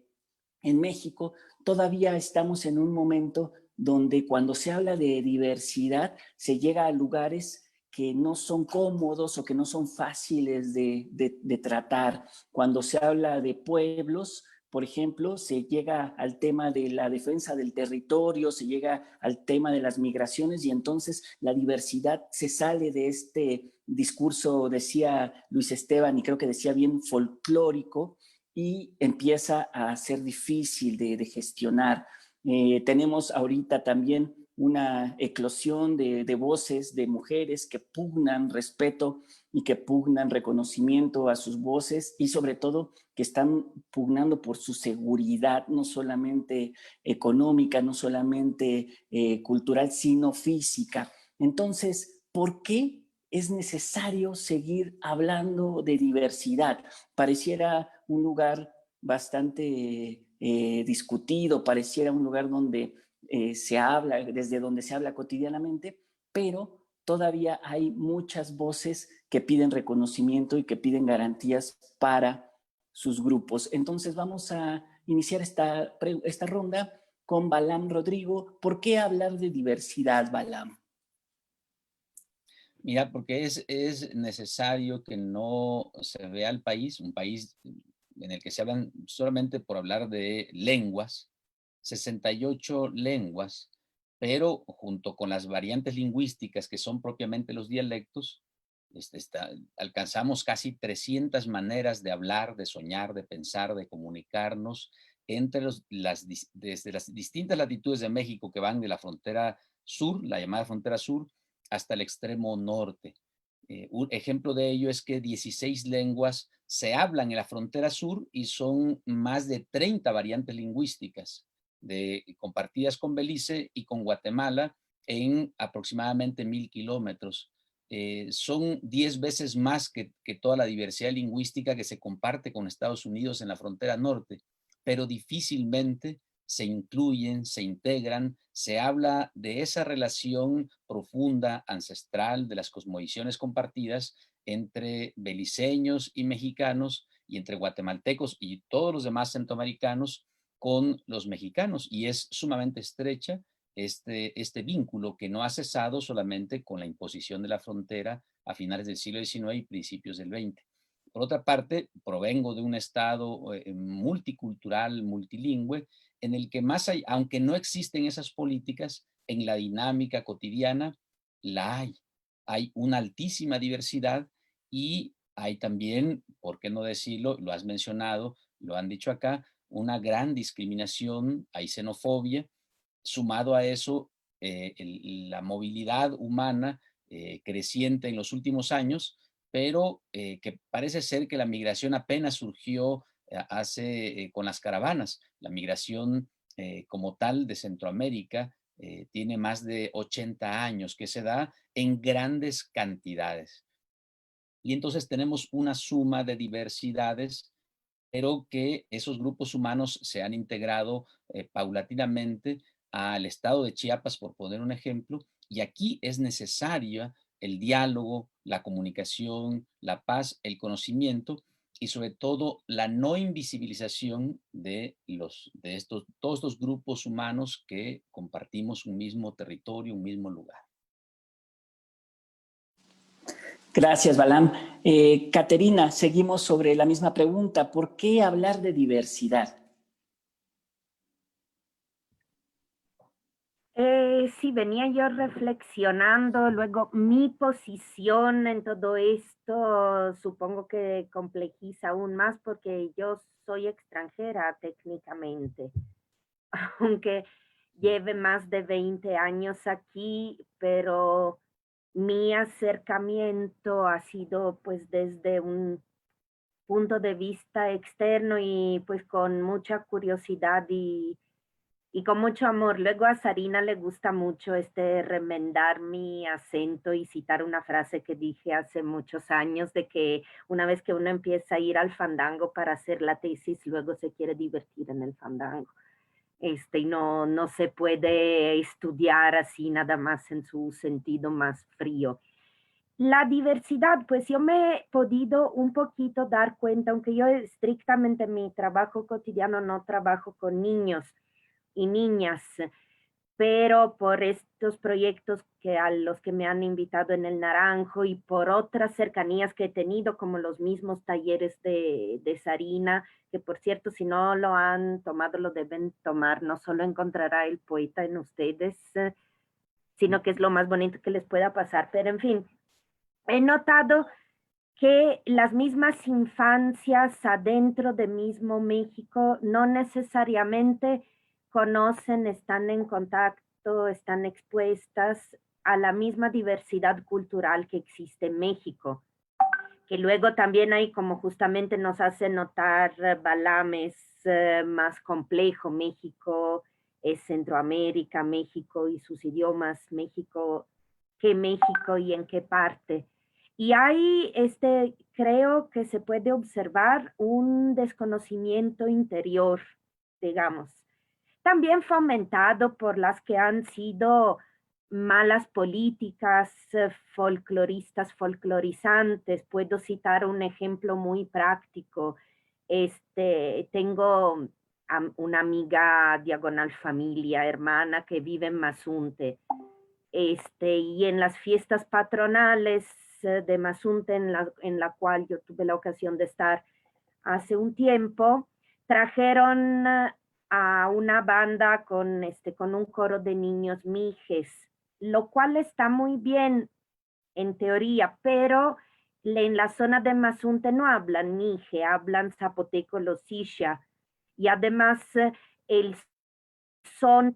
en México todavía estamos en un momento donde cuando se habla de diversidad se llega a lugares que no son cómodos o que no son fáciles de tratar. Cuando se habla de pueblos, por ejemplo, se llega al tema de la defensa del territorio, se llega al tema de las migraciones, y entonces la diversidad se sale de este discurso, decía Luis Esteban, y creo que decía bien, folclórico, y empieza a ser difícil de gestionar. Tenemos ahorita también una eclosión de voces de mujeres que pugnan respeto y que pugnan reconocimiento a sus voces, y sobre todo que están pugnando por su seguridad, no solamente económica, no solamente cultural, sino física. Entonces, ¿por qué es necesario seguir hablando de diversidad? Pareciera un lugar bastante discutido, pareciera un lugar donde se habla, desde donde se habla cotidianamente, pero todavía hay muchas voces que piden reconocimiento y que piden garantías para sus grupos. Entonces vamos a iniciar esta ronda con Balam Rodrigo. ¿Por qué hablar de diversidad, Balam? Mira, porque es necesario que no se vea al país, un país en el que se hablan solamente por hablar de lenguas, 68 lenguas, pero junto con las variantes lingüísticas que son propiamente los dialectos, alcanzamos casi 300 maneras de hablar, de soñar, de pensar, de comunicarnos entre desde las distintas latitudes de México, que van de la frontera sur, la llamada frontera sur, hasta el extremo norte. Un ejemplo de ello es que 16 lenguas se hablan en la frontera sur y son más de 30 variantes lingüísticas compartidas con Belice y con Guatemala en aproximadamente 1000 kilómetros. Son 10 veces más que toda la diversidad lingüística que se comparte con Estados Unidos en la frontera norte, pero difícilmente se incluyen, se integran, se habla de esa relación profunda, ancestral, de las cosmovisiones compartidas entre beliceños y mexicanos, y entre guatemaltecos y todos los demás centroamericanos con los mexicanos, y es sumamente estrecha este vínculo que no ha cesado solamente con la imposición de la frontera a finales del siglo XIX y principios del XX. Por otra parte, provengo de un estado multicultural, multilingüe, en el que aunque no existen esas políticas, en la dinámica cotidiana la hay. Hay una altísima diversidad y hay también, ¿por qué no decirlo? Lo has mencionado, lo han dicho acá, una gran discriminación, hay xenofobia. Sumado a eso, la movilidad humana creciente en los últimos años, pero que parece ser que la migración apenas surgió con las caravanas. La migración como tal de Centroamérica tiene más de 80 años, que se da en grandes cantidades. Y entonces tenemos una suma de diversidades, pero que esos grupos humanos se han integrado paulatinamente al estado de Chiapas, por poner un ejemplo, y aquí es necesaria el diálogo, la comunicación, la paz, el conocimiento y sobre todo la no invisibilización de todos estos grupos humanos que compartimos un mismo territorio, un mismo lugar. Gracias, Balam. Caterina, seguimos sobre la misma pregunta. ¿Por qué hablar de diversidad? Sí, venía yo reflexionando, luego mi posición en todo esto supongo que complejiza aún más porque yo soy extranjera técnicamente, aunque lleve más de 20 años aquí, pero mi acercamiento ha sido pues desde un punto de vista externo y pues con mucha curiosidad y con mucho amor. Luego a Sarina le gusta mucho remendar mi acento y citar una frase que dije hace muchos años de que una vez que uno empieza a ir al fandango para hacer la tesis, luego se quiere divertir en el fandango. Y no se puede estudiar así nada más en su sentido más frío. La diversidad, pues yo me he podido un poquito dar cuenta, aunque yo estrictamente en mi trabajo cotidiano no trabajo con niños y niñas, pero por estos proyectos a los que me han invitado en el Naranjo y por otras cercanías que he tenido, como los mismos talleres de Sarina, que por cierto, si no lo han tomado, lo deben tomar, no solo encontrará el poeta en ustedes, sino que es lo más bonito que les pueda pasar, pero en fin, he notado que las mismas infancias adentro de mismo México no necesariamente conocen, están en contacto, están expuestas a la misma diversidad cultural que existe en México, que luego también hay, como justamente nos hace notar Balam, es más complejo. México es Centroamérica, México y sus idiomas, México, ¿qué México y en qué parte? Y hay, creo que se puede observar un desconocimiento interior, digamos, también fomentado por las que han sido malas políticas folcloristas, folclorizantes. Puedo citar un ejemplo muy práctico. Tengo una amiga diagonal familia, hermana, que vive en Mazunte. Y en las fiestas patronales de Mazunte, en la cual yo tuve la ocasión de estar hace un tiempo, trajeron a una banda con un coro de niños mijes, lo cual está muy bien en teoría, pero en la zona de Mazunte no hablan mije, hablan zapoteco losilla, y además el son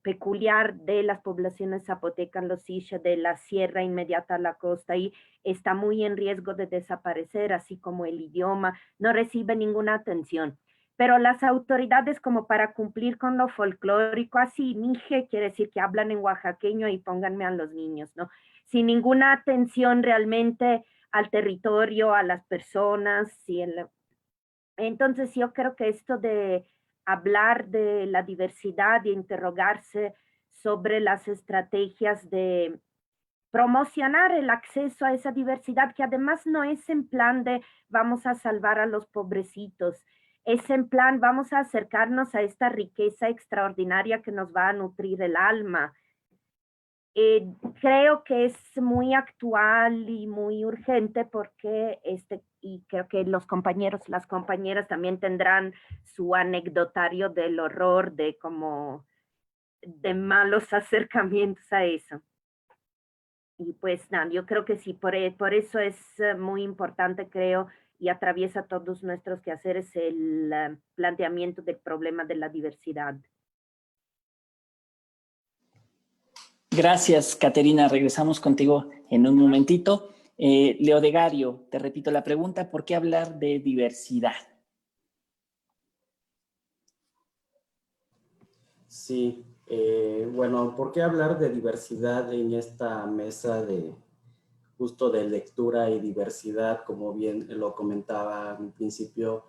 peculiar de las poblaciones zapotecas losilla de la sierra inmediata a la costa y está muy en riesgo de desaparecer, así como el idioma no recibe ninguna atención. Pero las autoridades, como para cumplir con lo folclórico, así, mije quiere decir que hablan en oaxaqueño y pónganme a los niños, ¿no? Sin ninguna atención realmente al territorio, a las personas. Entonces yo creo que esto de hablar de la diversidad y interrogarse sobre las estrategias de promocionar el acceso a esa diversidad, que además no es en plan de vamos a salvar a los pobrecitos, es en plan vamos a acercarnos a esta riqueza extraordinaria que nos va a nutrir el alma. Creo que es muy actual y muy urgente porque y creo que los compañeros, las compañeras también tendrán su anecdotario del horror de cómo de malos acercamientos a eso. Y pues nada, yo creo que sí, por eso es muy importante, creo, y atraviesa todos nuestros quehaceres el planteamiento del problema de la diversidad. Gracias, Caterina. Regresamos contigo en un momentito. Leodegario, te repito la pregunta, ¿por qué hablar de diversidad? Sí, bueno, ¿por qué hablar de diversidad en esta mesa de justo de lectura y diversidad, como bien lo comentaba al principio,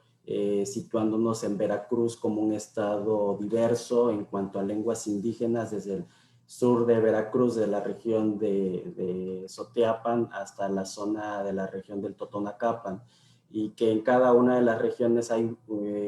situándonos en Veracruz como un estado diverso en cuanto a lenguas indígenas, desde el sur de Veracruz, de la región de Soteapan, hasta la zona de la región del Totonacapan, y que en cada una de las regiones hay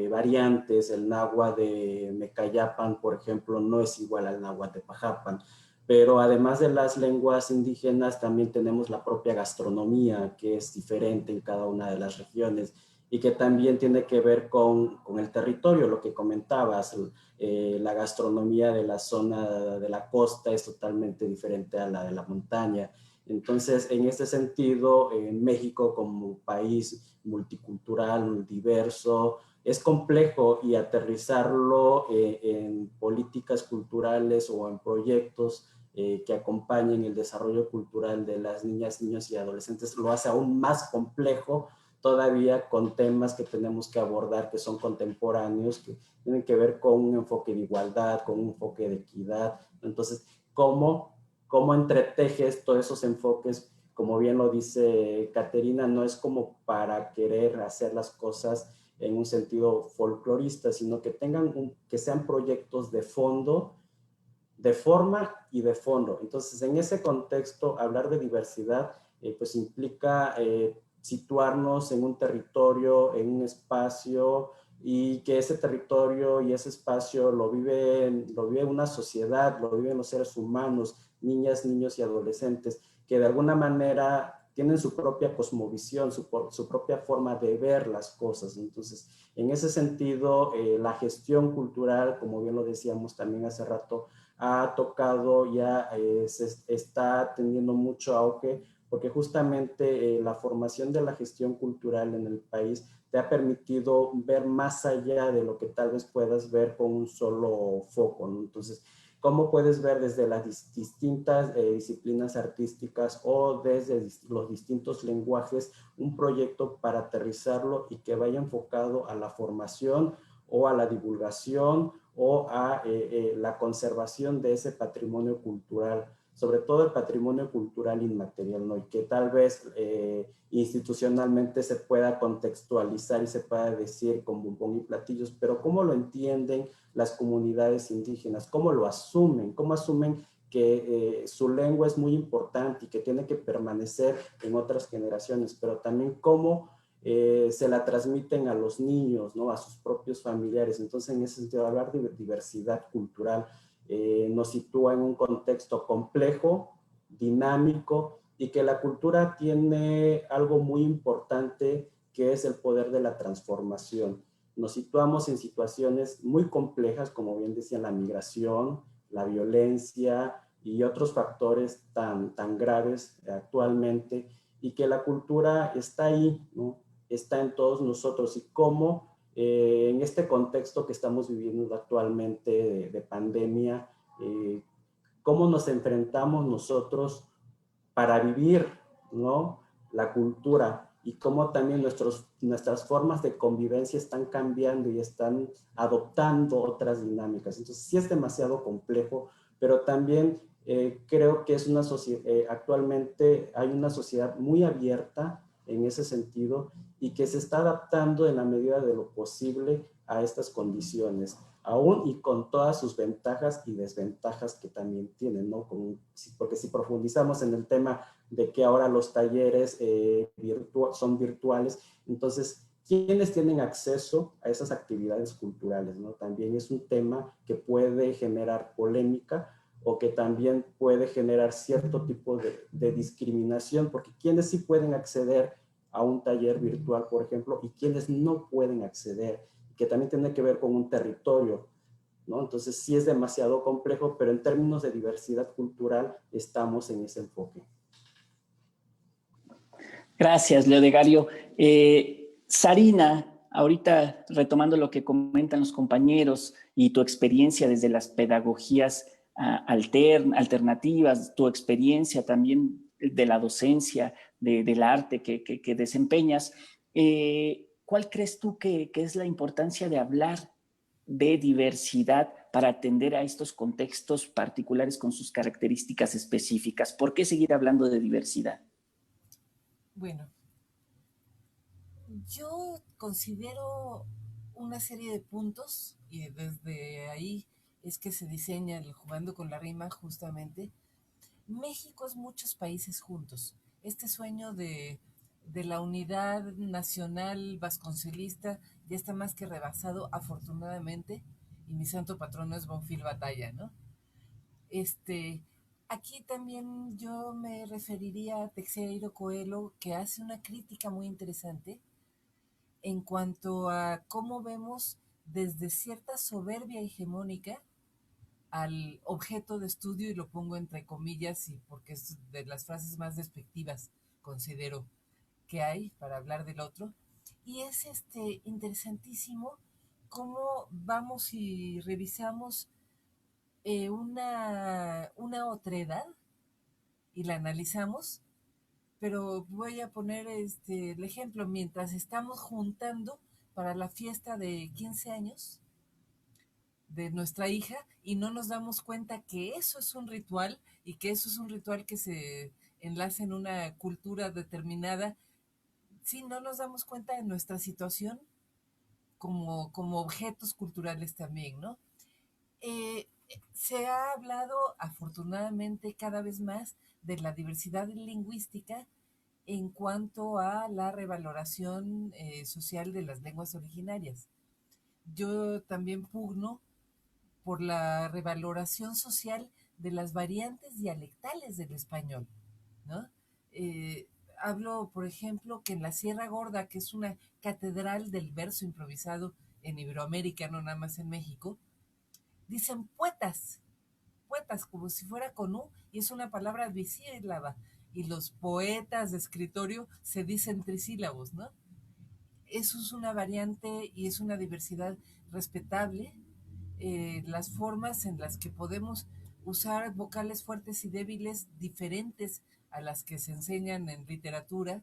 variantes. El náhuatl de Mecayapan, por ejemplo, no es igual al náhuatl de Pajapan. Pero además de las lenguas indígenas, también tenemos la propia gastronomía, que es diferente en cada una de las regiones y que también tiene que ver con el territorio, lo que comentabas. La gastronomía de la zona de la costa es totalmente diferente a la de la montaña. Entonces, en este sentido, en México como país multicultural, diverso, es complejo, y aterrizarlo en políticas culturales o en proyectos que acompañen el desarrollo cultural de las niñas, niños y adolescentes lo hace aún más complejo, todavía con temas que tenemos que abordar, que son contemporáneos, que tienen que ver con un enfoque de igualdad, con un enfoque de equidad. Entonces, ¿cómo entretejes todos esos enfoques? Como bien lo dice Caterina, no es como para querer hacer las cosas en un sentido folclorista, sino que que sean proyectos de fondo, de forma y de fondo. Entonces, en ese contexto, hablar de diversidad pues implica situarnos en un territorio, en un espacio, y que ese territorio y ese espacio lo vive una sociedad, lo viven los seres humanos, niñas, niños y adolescentes, que de alguna manera tienen su propia cosmovisión, su propia forma de ver las cosas. Entonces, en ese sentido, la gestión cultural, como bien lo decíamos también hace rato, ha tocado ya, se está teniendo mucho auge, porque justamente la formación de la gestión cultural en el país te ha permitido ver más allá de lo que tal vez puedas ver con un solo foco, ¿no? Entonces, ¿cómo puedes ver desde las distintas disciplinas artísticas o desde los distintos lenguajes un proyecto para aterrizarlo y que vaya enfocado a la formación o a la divulgación o a la conservación de ese patrimonio cultural, sobre todo el patrimonio cultural inmaterial, ¿no? Y que tal vez institucionalmente se pueda contextualizar y se pueda decir con bombón y platillos, pero ¿cómo lo entienden las comunidades indígenas? ¿Cómo lo asumen? ¿Cómo asumen que su lengua es muy importante y que tiene que permanecer en otras generaciones? Pero también cómo se la transmiten a los niños, ¿no? A sus propios familiares. Entonces, en ese sentido, hablar de diversidad cultural nos sitúa en un contexto complejo, dinámico, y que la cultura tiene algo muy importante, que es el poder de la transformación. Nos situamos en situaciones muy complejas, como bien decía, la migración, la violencia y otros factores tan graves actualmente, y que la cultura está ahí, ¿no? Está en todos nosotros, y cómo en este contexto que estamos viviendo actualmente de pandemia, cómo nos enfrentamos nosotros para vivir, ¿no?, la cultura, y cómo también nuestras formas de convivencia están cambiando y están adoptando otras dinámicas. Entonces, sí es demasiado complejo, pero también creo que es una sociedad, actualmente hay una sociedad muy abierta en ese sentido, y que se está adaptando en la medida de lo posible a estas condiciones, aún y con todas sus ventajas y desventajas que también tienen, ¿no? Porque si profundizamos en el tema de que ahora los talleres son virtuales, entonces, ¿quiénes tienen acceso a esas actividades culturales, ¿no? También es un tema que puede generar polémica, o que también puede generar cierto tipo de discriminación, porque quienes sí pueden acceder a un taller virtual, por ejemplo, y quienes no pueden acceder, que también tiene que ver con un territorio, ¿no? Entonces sí es demasiado complejo, pero en términos de diversidad cultural estamos en ese enfoque. Gracias, Leodegario. Sarina, ahorita retomando lo que comentan los compañeros y tu experiencia desde las pedagogías alternativas, tu experiencia también de la docencia, del arte que desempeñas, ¿cuál crees tú que es la importancia de hablar de diversidad para atender a estos contextos particulares con sus características específicas? ¿Por qué seguir hablando de diversidad? Bueno, yo considero una serie de puntos y desde ahí es que se diseña el Jugando con la Rima justamente. México es muchos países juntos. Este sueño de la unidad nacional vasconcelista ya está más que rebasado, afortunadamente, y mi santo patrono es Bonfil Batalla, ¿no? Aquí también yo me referiría a Teixeira Coelho, que hace una crítica muy interesante en cuanto a cómo vemos desde cierta soberbia hegemónica al objeto de estudio, y lo pongo entre comillas y porque es de las frases más despectivas, considero, que hay para hablar del otro. Y es interesantísimo cómo vamos y revisamos una otredad y la analizamos, pero voy a poner el ejemplo. Mientras estamos juntando para la fiesta de 15 años de nuestra hija y no nos damos cuenta que eso es un ritual y que eso es un ritual que se enlaza en una cultura determinada, sí, no nos damos cuenta de nuestra situación como objetos culturales también, ¿no? Eh, Se ha hablado afortunadamente cada vez más de la diversidad lingüística en cuanto a la revaloración social de las lenguas originarias. Yo también pugno por la revaloración social de las variantes dialectales del español, ¿no? Hablo, por ejemplo, que en la Sierra Gorda, que es una catedral del verso improvisado en Iberoamérica, no nada más en México, dicen poetas, como si fuera con U, y es una palabra bisílaba, y los poetas de escritorio se dicen trisílabos, ¿no? Eso es una variante y es una diversidad respetable. Las formas en las que podemos usar vocales fuertes y débiles diferentes a las que se enseñan en literatura,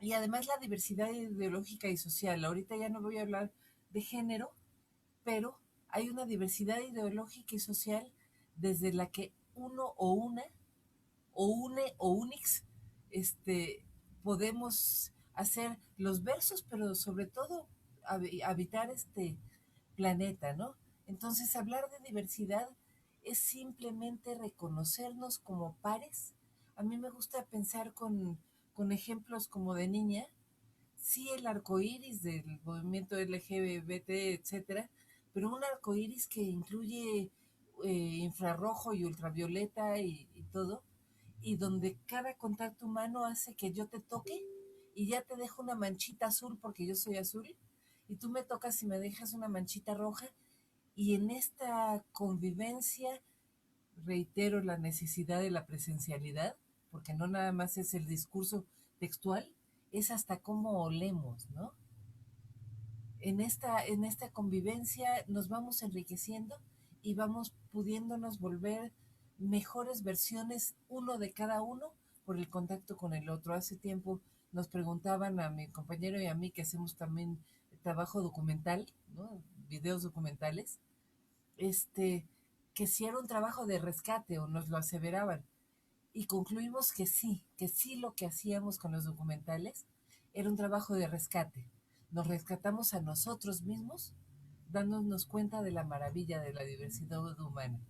y además la diversidad ideológica y social. Ahorita ya no voy a hablar de género, pero hay una diversidad ideológica y social desde la que uno o una, o une o unix, podemos hacer los versos, pero sobre todo habitar este planeta, ¿no? Entonces, hablar de diversidad es simplemente reconocernos como pares. A mí me gusta pensar con ejemplos como de niña. Sí, el arco iris del movimiento LGBT, etcétera, pero un arco iris que incluye infrarrojo y ultravioleta y todo, y donde cada contacto humano hace que yo te toque y ya te dejo una manchita azul porque yo soy azul, y tú me tocas y me dejas una manchita roja, y en esta convivencia reitero la necesidad de la presencialidad, porque no nada más es el discurso textual, es hasta cómo olemos, ¿no? En esta convivencia nos vamos enriqueciendo y vamos pudiéndonos volver mejores versiones uno de cada uno por el contacto con el otro. Hace tiempo nos preguntaban a mi compañero y a mí, que hacemos también trabajo documental, ¿no? Videos documentales, que si era un trabajo de rescate, o nos lo aseveraban. Y concluimos que sí lo que hacíamos con los documentales era un trabajo de rescate. Nos rescatamos a nosotros mismos, dándonos cuenta de la maravilla de la diversidad humana.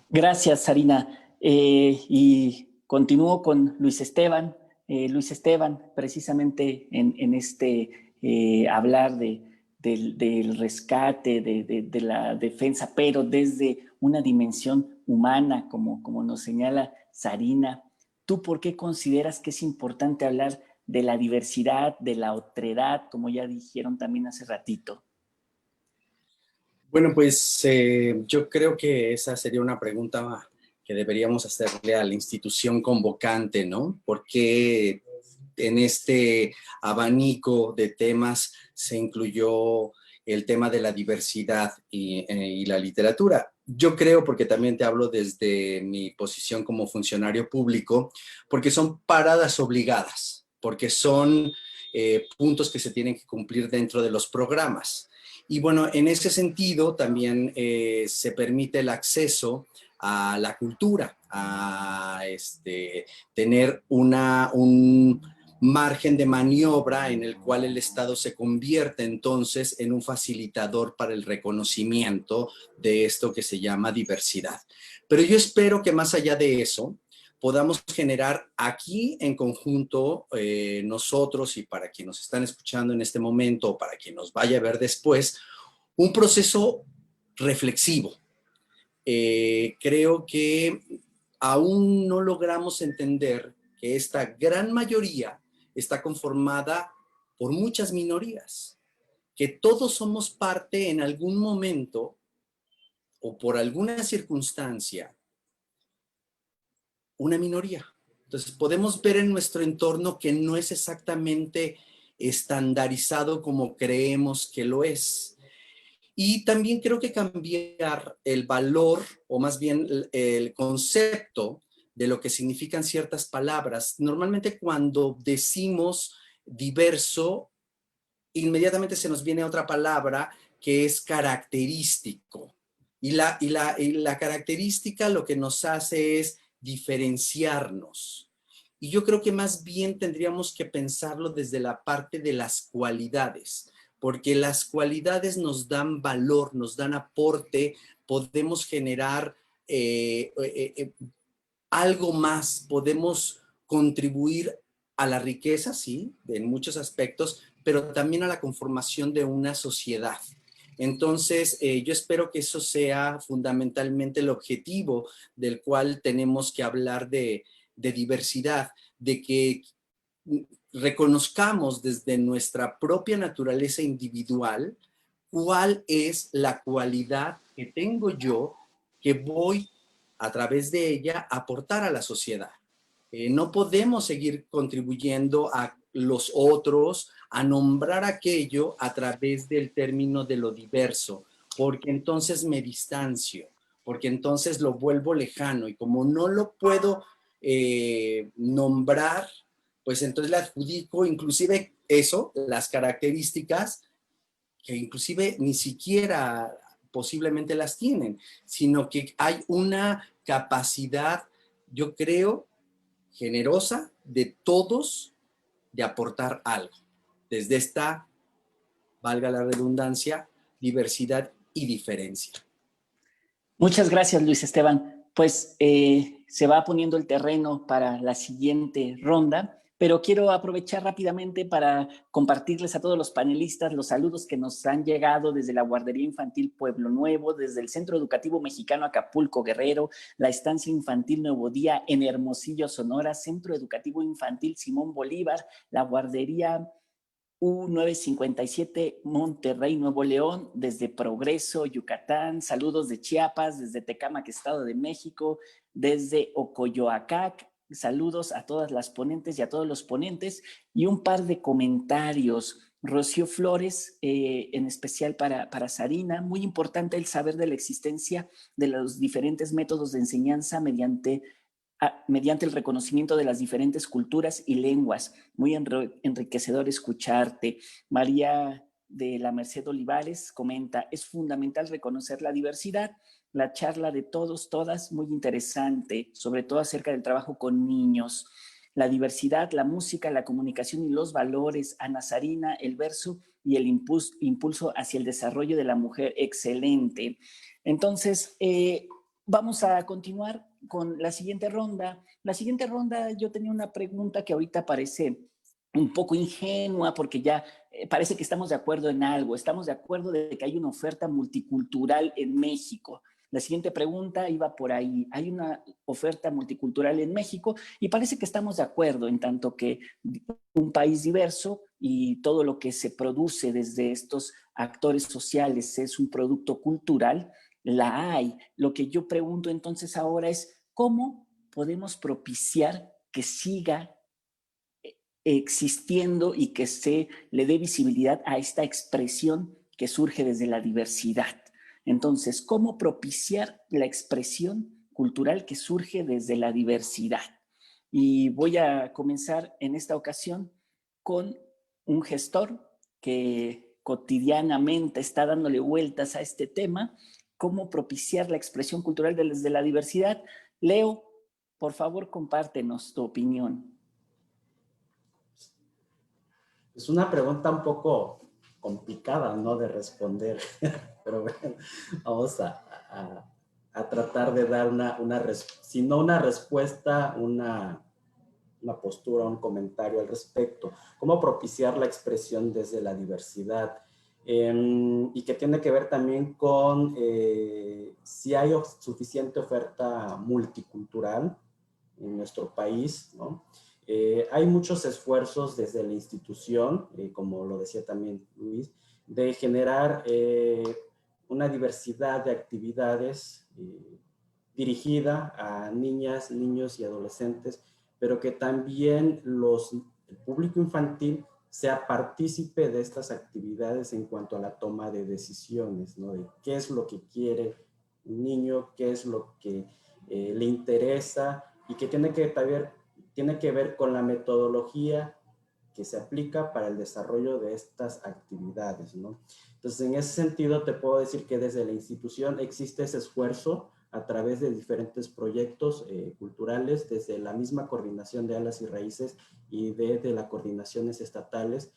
Gracias, Sarina. Y continúo con Luis Esteban. Luis Esteban, precisamente en hablar del rescate, de la defensa, pero desde una dimensión humana, como nos señala Sarina. ¿Tú por qué consideras que es importante hablar de la diversidad, de la otredad, como ya dijeron también hace ratito? Bueno, pues yo creo que esa sería una pregunta que deberíamos hacerle a la institución convocante, ¿no? Porque en este abanico de temas se incluyó el tema de la diversidad y la literatura. Yo creo, porque también te hablo desde mi posición como funcionario público, porque son paradas obligadas, porque son puntos que se tienen que cumplir dentro de los programas. Y bueno, en ese sentido también se permite el acceso a la cultura, a tener un margen de maniobra en el cual el Estado se convierte entonces en un facilitador para el reconocimiento de esto que se llama diversidad. Pero yo espero que más allá de eso, podamos generar aquí en conjunto nosotros y para quienes nos están escuchando en este momento o para quien nos vaya a ver después, un proceso reflexivo. Creo que aún no logramos entender que esta gran mayoría está conformada por muchas minorías, que todos somos parte en algún momento o por alguna circunstancia una minoría. Entonces podemos ver en nuestro entorno que no es exactamente estandarizado como creemos que lo es. Y también creo que cambiar el valor, o más bien el concepto de lo que significan ciertas palabras. Normalmente cuando decimos diverso, inmediatamente se nos viene otra palabra que es característico. Y la característica lo que nos hace es diferenciarnos. Y yo creo que más bien tendríamos que pensarlo desde la parte de las cualidades, porque las cualidades nos dan valor, nos dan aporte, podemos generar algo más, podemos contribuir a la riqueza, sí, en muchos aspectos, pero también a la conformación de una sociedad. Entonces, yo espero que eso sea fundamentalmente el objetivo del cual tenemos que hablar de diversidad, de que reconozcamos desde nuestra propia naturaleza individual cuál es la cualidad que tengo yo que voy a través de ella a aportar a la sociedad. No podemos seguir contribuyendo a los otros, a nombrar aquello a través del término de lo diverso, porque entonces me distancio, porque entonces lo vuelvo lejano y como no lo puedo nombrar, pues entonces le adjudico inclusive eso, las características que inclusive ni siquiera posiblemente las tienen, sino que hay una capacidad, yo creo, generosa de todos de aportar algo, desde esta, valga la redundancia, diversidad y diferencia. Muchas gracias, Luis Esteban. Pues se va poniendo el terreno para la siguiente ronda, pero quiero aprovechar rápidamente para compartirles a todos los panelistas los saludos que nos han llegado desde la Guardería Infantil Pueblo Nuevo, desde el Centro Educativo Mexicano Acapulco Guerrero, la Estancia Infantil Nuevo Día en Hermosillo, Sonora, Centro Educativo Infantil Simón Bolívar, la Guardería U957 Monterrey, Nuevo León, desde Progreso, Yucatán, saludos de Chiapas, desde Tecámac, Estado de México, desde Ocoyoacac, saludos a todas las ponentes y a todos los ponentes, y un par de comentarios. Rocío Flores, en especial para Sarina, muy importante el saber de la existencia de los diferentes métodos de enseñanza mediante el reconocimiento de las diferentes culturas y lenguas. Muy enriquecedor escucharte. María de la Merced Olivares comenta, es fundamental reconocer la diversidad. La charla de todos, todas, muy interesante, sobre todo acerca del trabajo con niños. La diversidad, la música, la comunicación y los valores. Ana Sarina, el verso y el impulso hacia el desarrollo de la mujer, excelente. Entonces, vamos a continuar con la siguiente ronda. La siguiente ronda, yo tenía una pregunta que ahorita parece un poco ingenua porque ya parece que estamos de acuerdo en algo. Estamos de acuerdo de que hay una oferta multicultural en México. La siguiente pregunta iba por ahí. Hay una oferta multicultural en México y parece que estamos de acuerdo en tanto que un país diverso y todo lo que se produce desde estos actores sociales es un producto cultural, la hay. Lo que yo pregunto entonces ahora es, ¿cómo podemos propiciar que siga existiendo y que se le dé visibilidad a esta expresión que surge desde la diversidad? Entonces, ¿cómo propiciar la expresión cultural que surge desde la diversidad? Y voy a comenzar en esta ocasión con un gestor que cotidianamente está dándole vueltas a este tema, cómo propiciar la expresión cultural desde la diversidad. Leo, por favor, compártenos tu opinión. Es una pregunta un poco complicada, ¿no?, de responder, pero bueno, vamos a tratar de dar si no una respuesta, una postura, un comentario al respecto. ¿Cómo propiciar la expresión desde la diversidad? Y que tiene que ver también con si hay suficiente oferta multicultural en nuestro país, ¿no? Hay muchos esfuerzos desde la institución, como lo decía también Luis, de generar una diversidad de actividades dirigida a niñas, niños y adolescentes, pero que también el público infantil sea partícipe de estas actividades en cuanto a la toma de decisiones, ¿no? De qué es lo que quiere un niño, qué es lo que le interesa, y que tiene que ver con la metodología que se aplica para el desarrollo de estas actividades, ¿no? Entonces, en ese sentido, te puedo decir que desde la institución existe ese esfuerzo a través de diferentes proyectos culturales, desde la misma coordinación de Alas y Raíces y desde las coordinaciones estatales,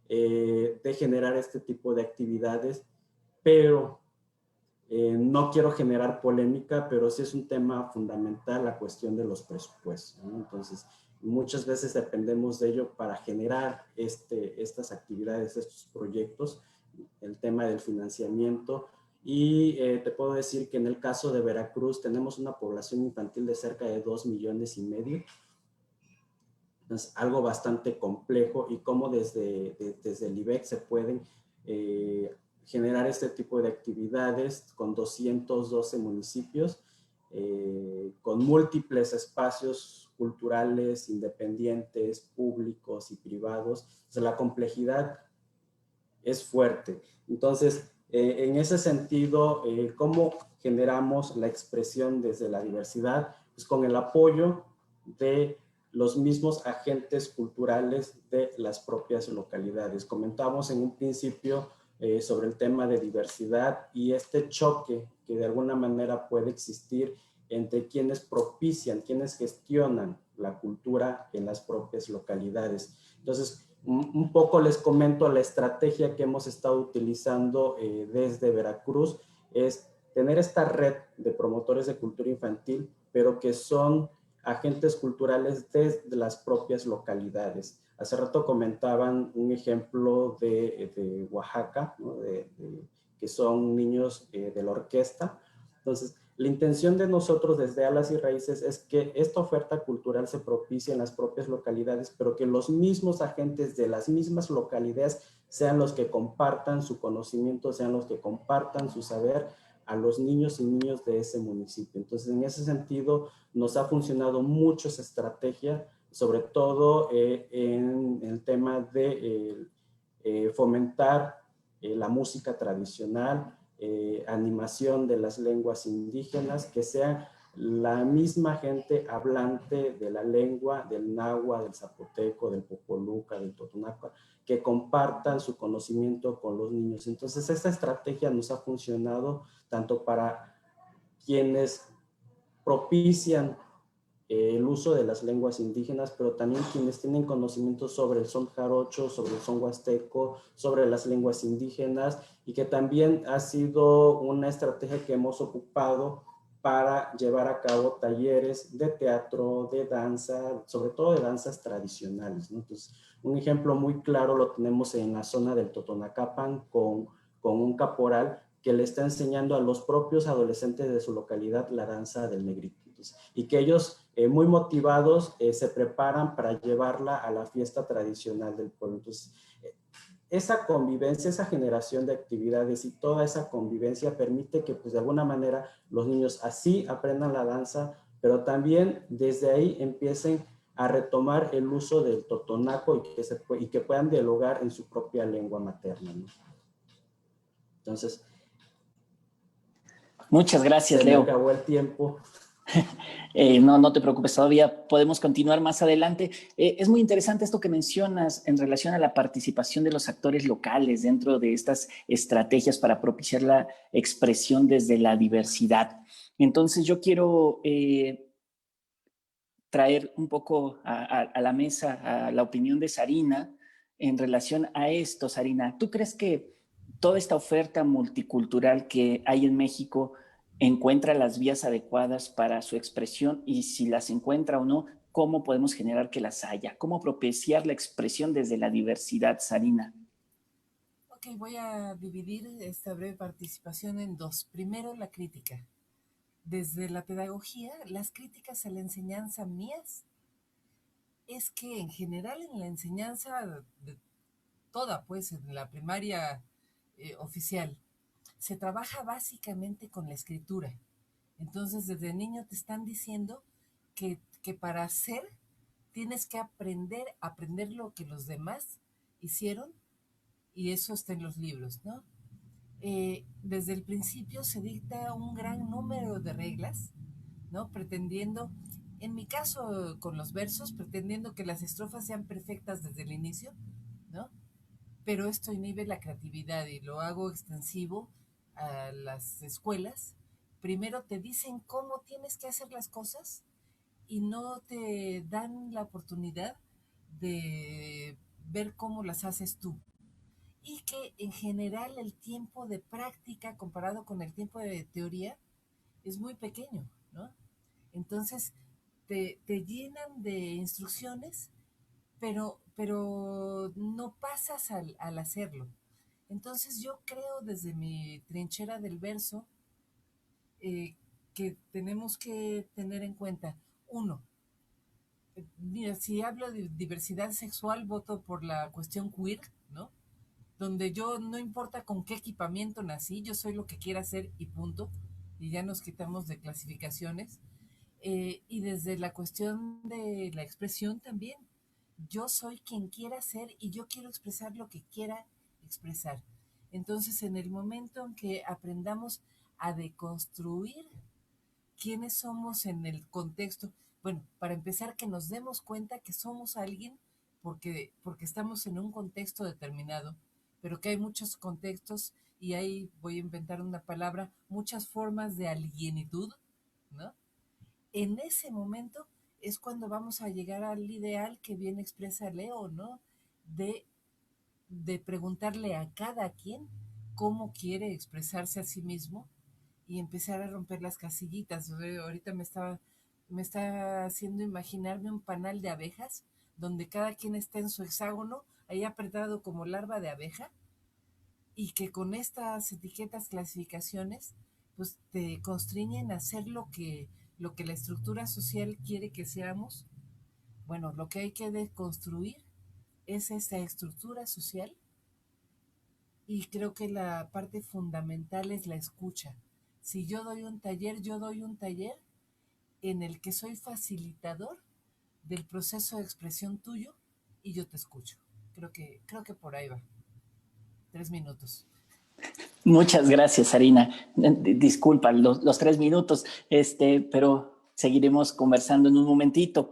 de generar este tipo de actividades, pero no quiero generar polémica, pero sí es un tema fundamental la cuestión de los presupuestos, ¿no? Entonces, muchas veces dependemos de ello para generar estas actividades, estos proyectos, el tema del financiamiento. Y te puedo decir que en el caso de Veracruz tenemos una población infantil de cerca de 2,5 millones. Es algo bastante complejo, y cómo desde el IBEC se pueden generar este tipo de actividades con 212 municipios, con múltiples espacios culturales, independientes, públicos y privados. O sea, la complejidad es fuerte. Entonces, en ese sentido, ¿cómo generamos la expresión desde la diversidad? Pues con el apoyo de los mismos agentes culturales de las propias localidades. Comentamos en un principio sobre el tema de diversidad y este choque que de alguna manera puede existir entre quienes propician, quienes gestionan la cultura en las propias localidades. Entonces, un poco les comento la estrategia que hemos estado utilizando desde Veracruz, es tener esta red de promotores de cultura infantil, pero que son agentes culturales desde las propias localidades. Hace rato comentaban un ejemplo de Oaxaca, ¿no? Que son niños de la orquesta. Entonces, la intención de nosotros desde Alas y Raíces es que esta oferta cultural se propicie en las propias localidades, pero que los mismos agentes de las mismas localidades sean los que compartan su conocimiento, sean los que compartan su saber a los niños y niñas de ese municipio. Entonces, en ese sentido, nos ha funcionado mucho esa estrategia, sobre todo en el tema de fomentar la música tradicional, animación de las lenguas indígenas, que sean la misma gente hablante de la lengua del náhuatl, del zapoteco, del popoluca, del totonaca, que compartan su conocimiento con los niños. Entonces, esta estrategia nos ha funcionado tanto para quienes propician el uso de las lenguas indígenas, pero también quienes tienen conocimiento sobre el son jarocho, sobre el son huasteco, sobre las lenguas indígenas, y que también ha sido una estrategia que hemos ocupado para llevar a cabo talleres de teatro, de danza, sobre todo de danzas tradicionales, ¿no? Entonces, un ejemplo muy claro lo tenemos en la zona del Totonacapan con un caporal que le está enseñando a los propios adolescentes de su localidad la danza del negrito. Entonces, y que ellos, muy motivados, se preparan para llevarla a la fiesta tradicional del pueblo. Entonces, esa convivencia, esa generación de actividades y toda esa convivencia permite que, pues, de alguna manera los niños así aprendan la danza, pero también desde ahí empiecen a retomar el uso del totonaco y que puedan dialogar en su propia lengua materna, ¿no? Entonces, muchas gracias, se me Leo. acabó el tiempo. No te preocupes, todavía podemos continuar más adelante. Es muy interesante esto que mencionas en relación a la participación de los actores locales dentro de estas estrategias para propiciar la expresión desde la diversidad. Entonces yo quiero traer un poco a la mesa a la opinión de Sarina en relación a esto. Sarina, ¿tú crees que toda esta oferta multicultural que hay en México encuentra las vías adecuadas para su expresión? Y si las encuentra o no, ¿cómo podemos generar que las haya? ¿Cómo propiciar la expresión desde la diversidad, Sarina? Ok, voy a dividir esta breve participación en dos. Primero, la crítica. Desde la pedagogía, las críticas a la enseñanza mías es que en general en la enseñanza de toda, pues en la primaria oficial, se trabaja básicamente con la escritura. Entonces, desde niño te están diciendo que para ser tienes que aprender lo que los demás hicieron, y eso está en los libros, ¿no? Desde el principio se dicta un gran número de reglas, ¿no? Pretendiendo, en mi caso con los versos, pretendiendo que las estrofas sean perfectas desde el inicio, ¿no? Pero esto inhibe la creatividad y lo hago extensivo a las escuelas. Primero te dicen cómo tienes que hacer las cosas y no te dan la oportunidad de ver cómo las haces tú. Y que en general el tiempo de práctica comparado con el tiempo de teoría es muy pequeño, ¿no? Entonces te llenan de instrucciones, pero no pasas al hacerlo. Entonces yo creo desde mi trinchera del verso que tenemos que tener en cuenta, uno, mira, si hablo de diversidad sexual, voto por la cuestión queer, ¿no? Donde yo no importa con qué equipamiento nací, yo soy lo que quiera ser y punto, y ya nos quitamos de clasificaciones. Y desde la cuestión de la expresión también, yo soy quien quiera ser y yo quiero expresar lo que quiera expresar. Entonces, en el momento en que aprendamos a deconstruir quiénes somos en el contexto, bueno, para empezar, que nos demos cuenta que somos alguien porque estamos en un contexto determinado, pero que hay muchos contextos y ahí voy a inventar una palabra, muchas formas de alienitud, ¿no? En ese momento es cuando vamos a llegar al ideal que bien expresa Leo, ¿no? De preguntarle a cada quien cómo quiere expresarse a sí mismo y empezar a romper las casillitas. Ahorita me está haciendo imaginarme un panal de abejas donde cada quien está en su hexágono, ahí apretado como larva de abeja, y que con estas etiquetas, clasificaciones, pues te constriñen a hacer lo que la estructura social quiere que seamos. Bueno, lo que hay que deconstruir es esa estructura social, y creo que la parte fundamental es la escucha. Si yo doy un taller en el que soy facilitador del proceso de expresión tuyo y yo te escucho. Creo que por ahí va. 3 minutos. Muchas gracias, Sarina. Disculpa los 3 minutos, pero seguiremos conversando en un momentito.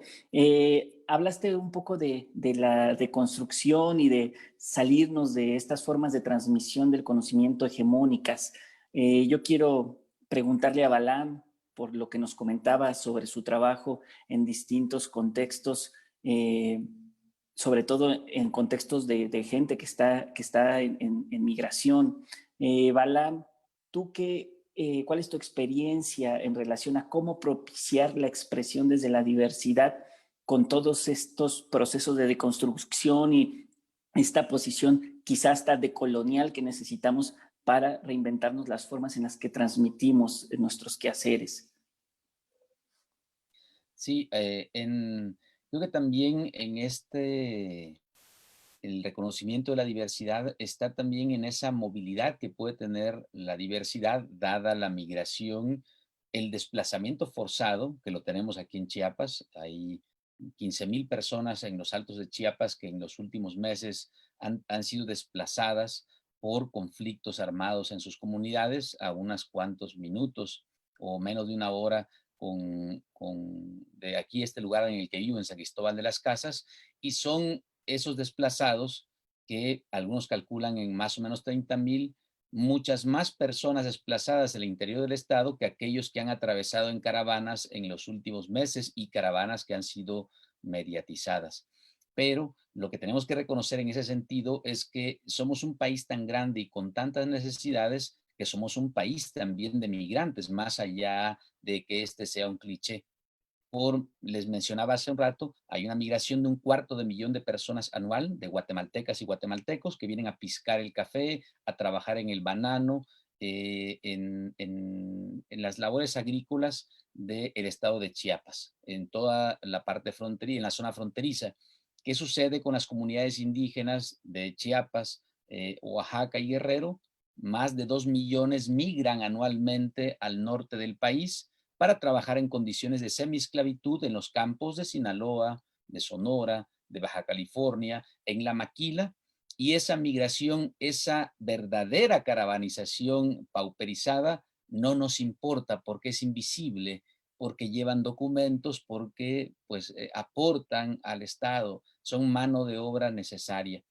Hablaste un poco de la deconstrucción y de salirnos de estas formas de transmisión del conocimiento hegemónicas. Yo quiero preguntarle a Balam por lo que nos comentaba sobre su trabajo en distintos contextos, sobre todo en contextos de gente que está en migración. Balam, ¿tú cuál es tu experiencia en relación a cómo propiciar la expresión desde la diversidad con todos estos procesos de deconstrucción y esta posición quizás hasta decolonial que necesitamos para reinventarnos las formas en las que transmitimos nuestros quehaceres. Sí, creo que también en el reconocimiento de la diversidad está también en esa movilidad que puede tener la diversidad, dada la migración, el desplazamiento forzado, que lo tenemos aquí en Chiapas. Hay 15,000 personas en los Altos de Chiapas que en los últimos meses han sido desplazadas por conflictos armados en sus comunidades a unos cuantos minutos o menos de una hora de aquí este lugar en el que vivo, en San Cristóbal de las Casas, y son esos desplazados que algunos calculan en más o menos 30,000, muchas más personas desplazadas del interior del estado que aquellos que han atravesado en caravanas en los últimos meses y caravanas que han sido mediatizadas. Pero lo que tenemos que reconocer en ese sentido es que somos un país tan grande y con tantas necesidades que somos un país también de migrantes, más allá de que este sea un cliché. Les mencionaba hace un rato, hay una migración de 250,000 de personas anual, de guatemaltecas y guatemaltecos, que vienen a piscar el café, a trabajar en el banano, en las labores agrícolas del estado de Chiapas, en toda la parte fronteriza, en la zona fronteriza. ¿Qué sucede con las comunidades indígenas de Chiapas, Oaxaca y Guerrero? Más de 2 millones migran anualmente al norte del país para trabajar en condiciones de semiesclavitud en los campos de Sinaloa, de Sonora, de Baja California, en la maquila, y esa migración, esa verdadera caravanización pauperizada, no nos importa porque es invisible, porque llevan documentos, porque pues aportan al Estado, son mano de obra necesaria.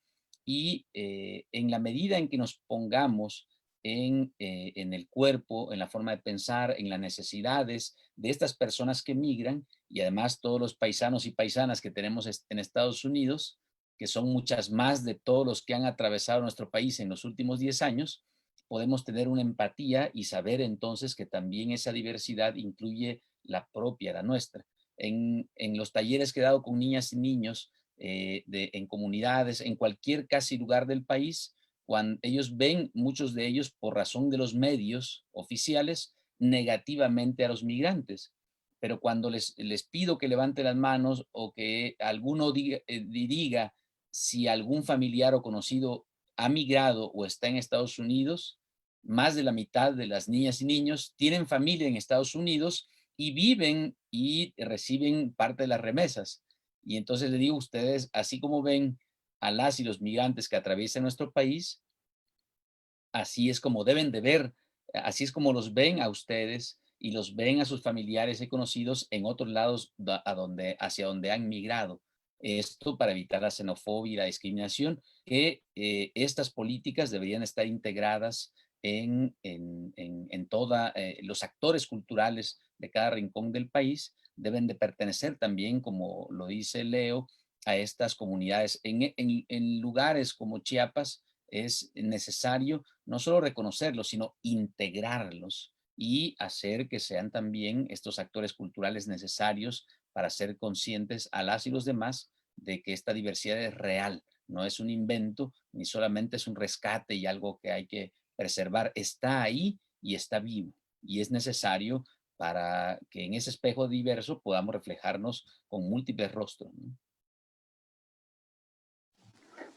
Y en la medida en que nos pongamos en el cuerpo, en la forma de pensar, en las necesidades de estas personas que migran, y además todos los paisanos y paisanas que tenemos en Estados Unidos, que son muchas más de todos los que han atravesado nuestro país en los últimos 10 años, podemos tener una empatía y saber entonces que también esa diversidad incluye la propia, la nuestra. En los talleres que he dado con niñas y niños en comunidades, en cualquier casi lugar del país, cuando ellos ven, muchos de ellos, por razón de los medios oficiales, negativamente a los migrantes. Pero cuando les pido que levanten las manos o que alguno diga si algún familiar o conocido ha migrado o está en Estados Unidos, más de la mitad de las niñas y niños tienen familia en Estados Unidos y viven y reciben parte de las remesas. Y entonces le digo a ustedes, así como ven a las y los migrantes que atraviesan nuestro país, así es como deben de ver, así es como los ven a ustedes y los ven a sus familiares y conocidos en otros lados hacia donde han migrado. Esto para evitar la xenofobia y la discriminación, que estas políticas deberían estar integradas en todos los actores culturales de cada rincón del país, deben de pertenecer también, como lo dice Leo, a estas comunidades. En lugares como Chiapas es necesario no solo reconocerlos, sino integrarlos y hacer que sean también estos actores culturales necesarios para ser conscientes a las y los demás de que esta diversidad es real, no es un invento, ni solamente es un rescate y algo que hay que preservar, está ahí y está vivo, y es necesario para que en ese espejo diverso podamos reflejarnos con múltiples rostros, ¿no?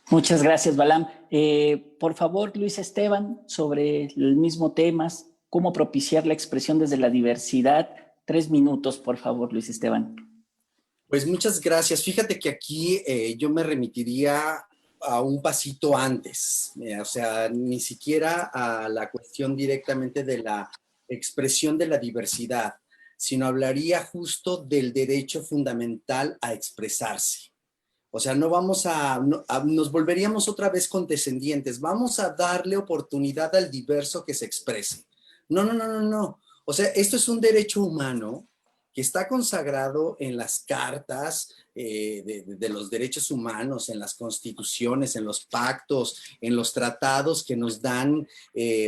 Muchas gracias, Balam. Por favor, Luis Esteban, sobre el mismo tema, cómo propiciar la expresión desde la diversidad. 3 minutos, por favor, Luis Esteban. Pues muchas gracias. Fíjate que aquí yo me remitiría a un pasito antes, o sea, ni siquiera a la cuestión directamente de la expresión de la diversidad, sino hablaría justo del derecho fundamental a expresarse. O sea, no vamos nos volveríamos otra vez condescendientes, vamos a darle oportunidad al diverso que se exprese. No, no, no, no, no. O sea, esto es un derecho humano que está consagrado en las cartas de los derechos humanos, en las constituciones, en los pactos, en los tratados que nos dan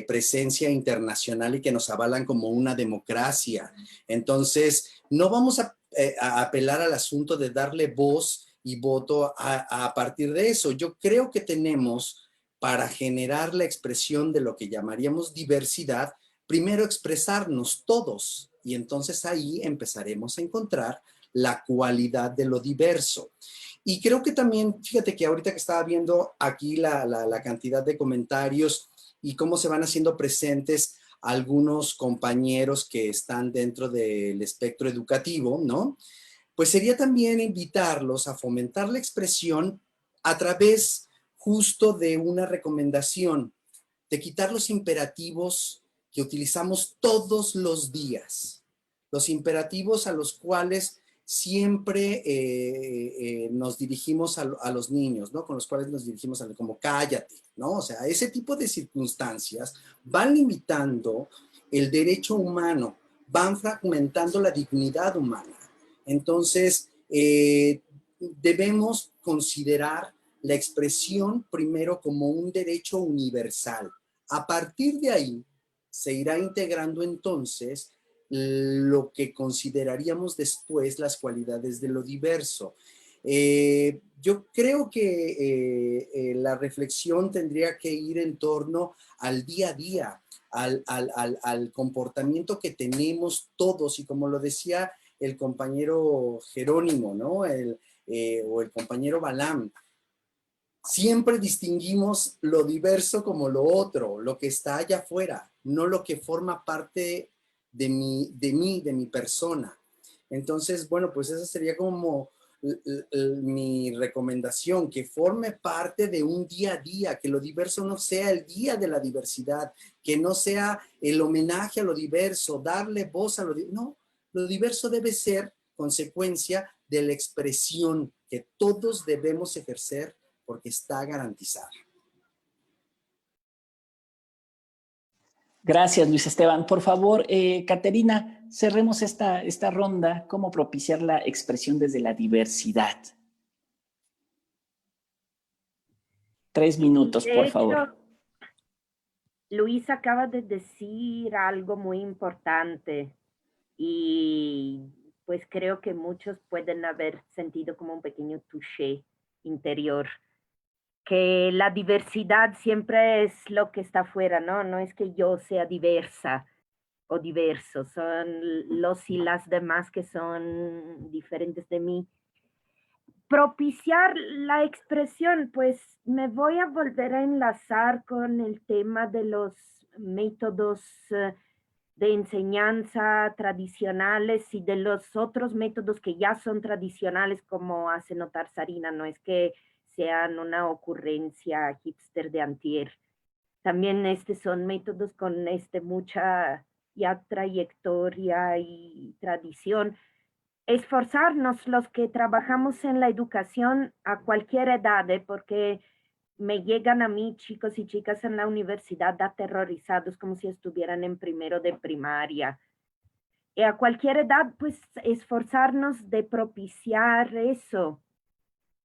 presencia internacional y que nos avalan como una democracia. Entonces, no vamos a apelar al asunto de darle voz y voto a partir de eso. Yo creo que tenemos para generar la expresión de lo que llamaríamos diversidad, primero expresarnos todos, y entonces ahí empezaremos a encontrar la cualidad de lo diverso. Y creo que también, fíjate que ahorita que estaba viendo aquí la cantidad de comentarios y cómo se van haciendo presentes algunos compañeros que están dentro del espectro educativo, ¿no? Pues sería también invitarlos a fomentar la expresión a través justo de una recomendación, de quitar los imperativos que utilizamos todos los días, los imperativos a los cuales siempre nos dirigimos a los niños, ¿no? Con los cuales nos dirigimos como cállate, ¿no? O sea, ese tipo de circunstancias van limitando el derecho humano, van fragmentando la dignidad humana. Entonces, debemos considerar la expresión primero como un derecho universal. A partir de ahí, se irá integrando entonces lo que consideraríamos después las cualidades de lo diverso. Yo creo que la reflexión tendría que ir en torno al día a día, al comportamiento que tenemos todos, y como lo decía el compañero Jerónimo, ¿no? O el compañero Balam, siempre distinguimos lo diverso como lo otro, lo que está allá afuera, no lo que forma parte de mi persona. Entonces, bueno, pues esa sería como mi recomendación, que forme parte de un día a día, que lo diverso no sea el día de la diversidad, que no sea el homenaje a lo diverso, darle voz a lo diverso. No, lo diverso debe ser consecuencia de la expresión que todos debemos ejercer porque está garantizada. Gracias, Luis Esteban. Por favor, Caterina, cerremos esta ronda. ¿Cómo propiciar la expresión desde la diversidad? 3 minutos, por favor. Luis acaba de decir algo muy importante y pues creo que muchos pueden haber sentido como un pequeño touché interior, que la diversidad siempre es lo que está afuera, ¿no? No es que yo sea diversa o diverso, son los y las demás que son diferentes de mí. Propiciar la expresión, pues me voy a volver a enlazar con el tema de los métodos de enseñanza tradicionales y de los otros métodos que ya son tradicionales, como hace notar Sarina, no es que sean una ocurrencia hipster de antier. También son métodos con mucha ya trayectoria y tradición. Esforzarnos los que trabajamos en la educación a cualquier edad, porque me llegan a mí chicos y chicas en la universidad aterrorizados como si estuvieran en primero de primaria. Y a cualquier edad, pues esforzarnos de propiciar eso.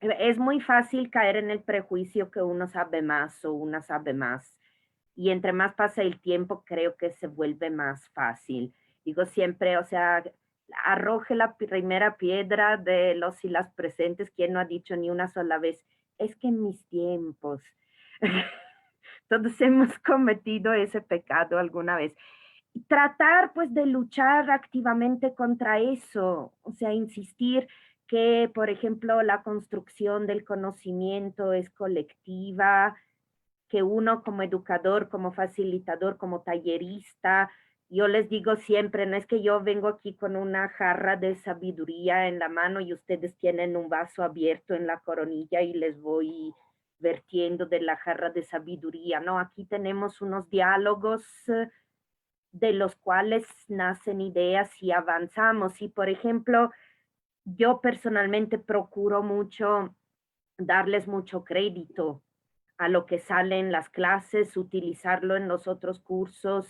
Es muy fácil caer en el prejuicio que uno sabe más o una sabe más. Y entre más pasa el tiempo, creo que se vuelve más fácil. Digo siempre, o sea, arroje la primera piedra de los y las presentes. ¿Quién no ha dicho ni una sola vez? Es que en mis tiempos, todos hemos cometido ese pecado alguna vez. Tratar pues de luchar activamente contra eso, o sea, insistir que, por ejemplo, la construcción del conocimiento es colectiva, que uno como educador, como facilitador, como tallerista, yo les digo siempre, no es que yo vengo aquí con una jarra de sabiduría en la mano y ustedes tienen un vaso abierto en la coronilla y les voy vertiendo de la jarra de sabiduría, no, aquí tenemos unos diálogos de los cuales nacen ideas y avanzamos. Y por ejemplo, yo personalmente procuro mucho darles mucho crédito a lo que sale en las clases, utilizarlo en los otros cursos,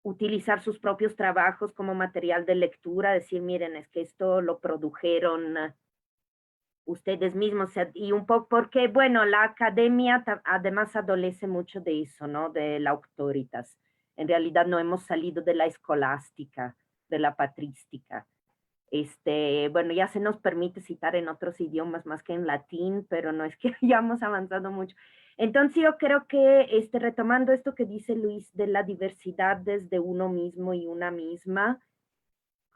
utilizar sus propios trabajos como material de lectura, decir, miren, es que esto lo produjeron ustedes mismos, y un poco porque, bueno, la academia además adolece mucho de eso, ¿no? De la auctoritas. En realidad no hemos salido de la escolástica, de la patrística. Bueno, ya se nos permite citar en otros idiomas más que en latín, pero no es que hayamos avanzado mucho. Entonces yo creo que retomando esto que dice Luis de la diversidad desde uno mismo y una misma,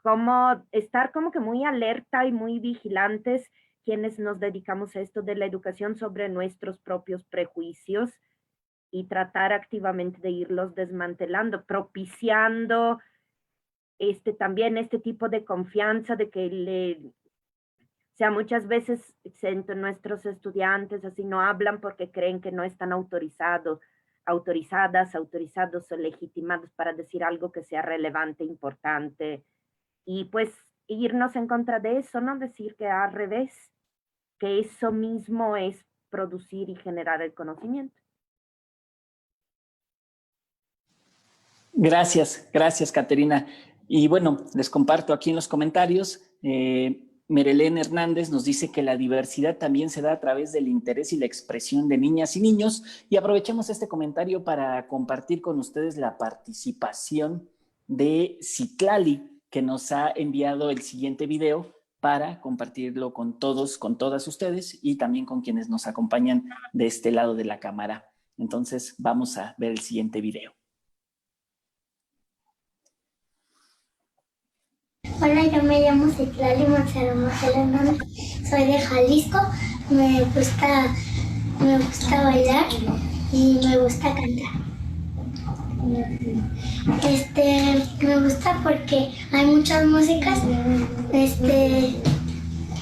como estar como que muy alerta y muy vigilantes quienes nos dedicamos a esto de la educación sobre nuestros propios prejuicios y tratar activamente de irlos desmantelando, propiciando también este tipo de confianza de que o sea, muchas veces entre nuestros estudiantes así no hablan porque creen que no están autorizados o legitimados para decir algo que sea relevante, importante. Y pues irnos en contra de eso, ¿no? Decir que al revés, que eso mismo es producir y generar el conocimiento. Gracias, Caterina. Y bueno, les comparto aquí en los comentarios, Merelén Hernández nos dice que la diversidad también se da a través del interés y la expresión de niñas y niños, y aprovechamos este comentario para compartir con ustedes la participación de Citlali, que nos ha enviado el siguiente video para compartirlo con todos, con todas ustedes y también con quienes nos acompañan de este lado de la cámara. Entonces vamos a ver el siguiente video. Hola, yo me llamo Citlali Monserrat Hernández, soy de Jalisco, me gusta bailar y me gusta cantar. Me gusta porque hay muchas músicas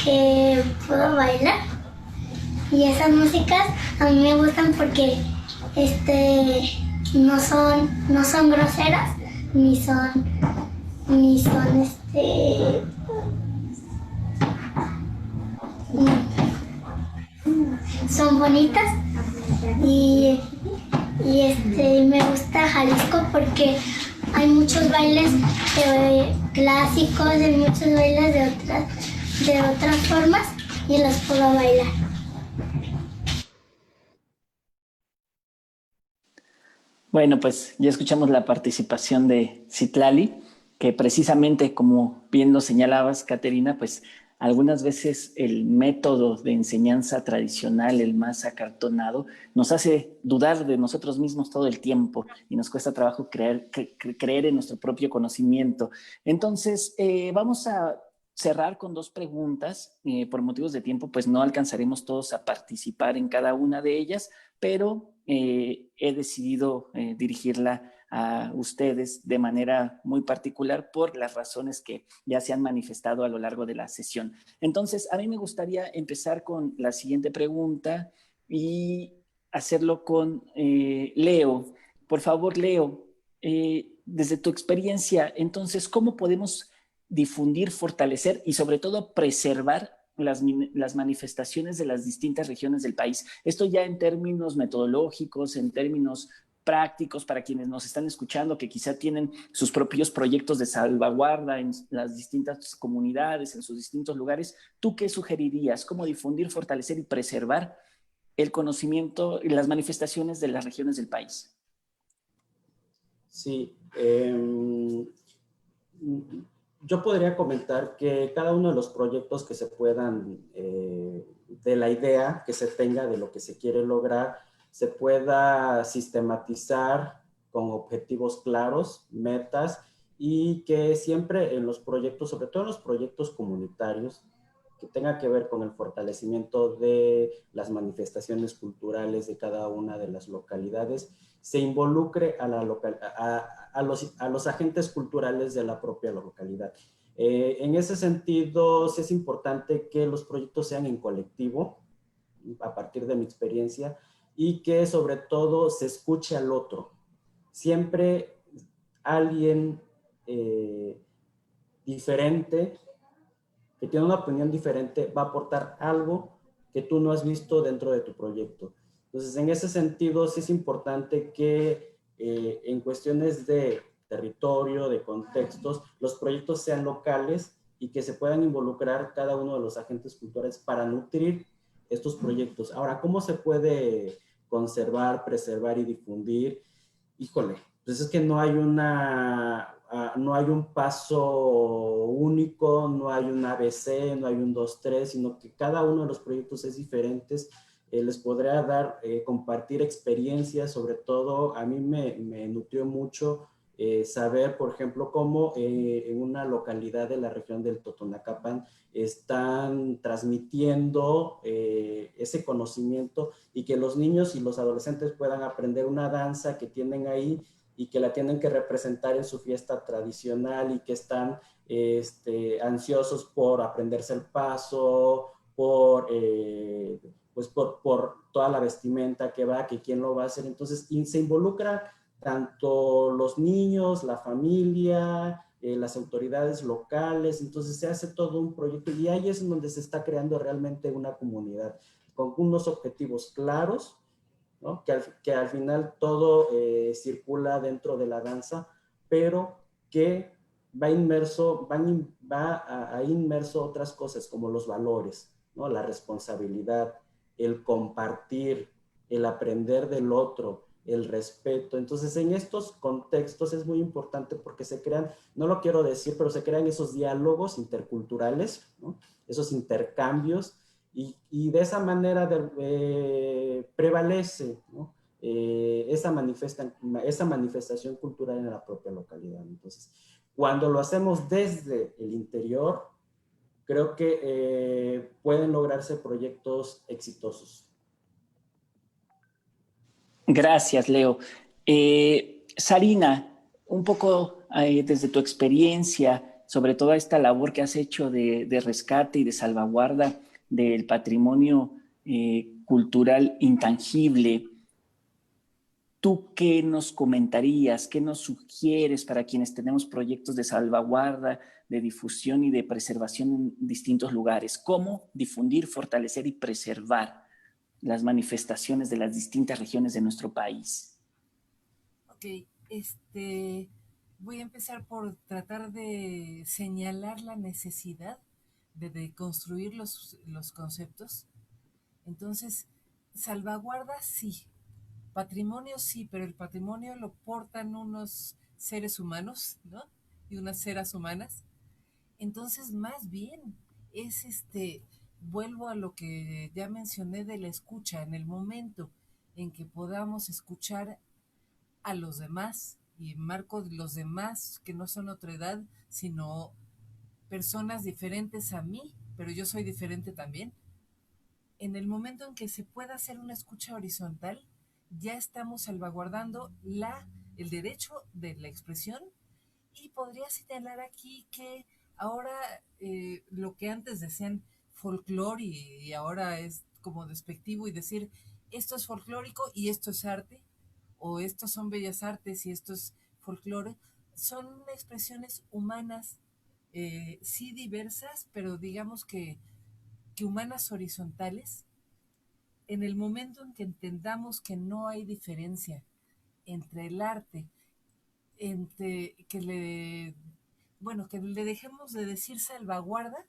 que puedo bailar y esas músicas a mí me gustan porque no son groseras ni son son bonitas y me gusta Jalisco porque hay muchos bailes clásicos y muchos bailes de otras formas y los puedo bailar. Bueno, pues ya escuchamos la participación de Citlali, que precisamente, como bien lo señalabas, Caterina, pues algunas veces el método de enseñanza tradicional, el más acartonado, nos hace dudar de nosotros mismos todo el tiempo y nos cuesta trabajo creer en nuestro propio conocimiento. Entonces, vamos a cerrar con dos preguntas. Por motivos de tiempo, pues no alcanzaremos todos a participar en cada una de ellas, pero he decidido dirigirla a ustedes de manera muy particular por las razones que ya se han manifestado a lo largo de la sesión. Entonces, a mí me gustaría empezar con la siguiente pregunta y hacerlo con Leo. Por favor, Leo, desde tu experiencia, entonces, ¿cómo podemos difundir, fortalecer y sobre todo preservar las manifestaciones de las distintas regiones del país? Esto ya en términos metodológicos, en términos prácticos para quienes nos están escuchando, que quizá tienen sus propios proyectos de salvaguarda en las distintas comunidades, en sus distintos lugares. ¿Tú qué sugerirías? ¿Cómo difundir, fortalecer y preservar el conocimiento y las manifestaciones de las regiones del país? Sí, yo podría comentar que cada uno de los proyectos que se puedan, de la idea que se tenga de lo que se quiere lograr, se pueda sistematizar con objetivos claros, metas, y que siempre en los proyectos, sobre todo en los proyectos comunitarios, que tenga que ver con el fortalecimiento de las manifestaciones culturales de cada una de las localidades, se involucre a los agentes culturales de la propia localidad. En ese sentido, sí es importante que los proyectos sean en colectivo, a partir de mi experiencia, y que sobre todo se escuche al otro. Siempre alguien diferente, que tiene una opinión diferente, va a aportar algo que tú no has visto dentro de tu proyecto. Entonces, en ese sentido, sí es importante que en cuestiones de territorio, de contextos, los proyectos sean locales y que se puedan involucrar cada uno de los agentes culturales para nutrir estos proyectos. Ahora, ¿cómo se puede conservar, preservar y difundir? Híjole, pues es que no hay no hay un paso único, no hay un ABC, no hay un 2, 3, sino que cada uno de los proyectos es diferente. Les podría dar, compartir experiencias, sobre todo a mí me nutrió mucho saber, por ejemplo, cómo en una localidad de la región del Totonacapan están transmitiendo ese conocimiento y que los niños y los adolescentes puedan aprender una danza que tienen ahí y que la tienen que representar en su fiesta tradicional y que están ansiosos por aprenderse el paso, pues por toda la vestimenta que va, que quién lo va a hacer. Entonces se involucra tanto los niños, la familia, las autoridades locales, entonces se hace todo un proyecto y ahí es donde se está creando realmente una comunidad con unos objetivos claros, ¿no? Que al final todo circula dentro de la danza, pero que va inmerso, va inmerso otras cosas como los valores, ¿no? La responsabilidad, el compartir, el aprender del otro, el respeto. Entonces, en estos contextos es muy importante porque se crean, no lo quiero decir, pero se crean esos diálogos interculturales, ¿no? Esos intercambios y de esa manera prevalece, ¿no? esa manifestación cultural en la propia localidad. Entonces, cuando lo hacemos desde el interior, creo que pueden lograrse proyectos exitosos. Gracias, Leo. Sarina, un poco desde tu experiencia sobre toda esta labor que has hecho de rescate y de salvaguarda del patrimonio cultural intangible, ¿tú qué nos comentarías, qué nos sugieres para quienes tenemos proyectos de salvaguarda, de difusión y de preservación en distintos lugares? ¿Cómo difundir, fortalecer y preservar las manifestaciones de las distintas regiones de nuestro país? Ok, voy a empezar por tratar de señalar la necesidad de construir los conceptos. Entonces, salvaguarda sí, patrimonio sí, pero el patrimonio lo portan unos seres humanos, ¿no? Y unas ceras humanas. Entonces, más bien, es vuelvo a lo que ya mencioné de la escucha, en el momento en que podamos escuchar a los demás, y marco los demás que no son otra edad, sino personas diferentes a mí, pero yo soy diferente también. En el momento en que se pueda hacer una escucha horizontal, ya estamos salvaguardando el derecho de la expresión. Y podría señalar aquí que ahora lo que antes decían folclore y ahora es como despectivo y decir esto es folclórico y esto es arte, o estos son bellas artes y esto es folclore, son expresiones humanas, sí diversas, pero digamos que humanas horizontales. En el momento en que entendamos que no hay diferencia entre el arte, entre que le dejemos de decir salvaguarda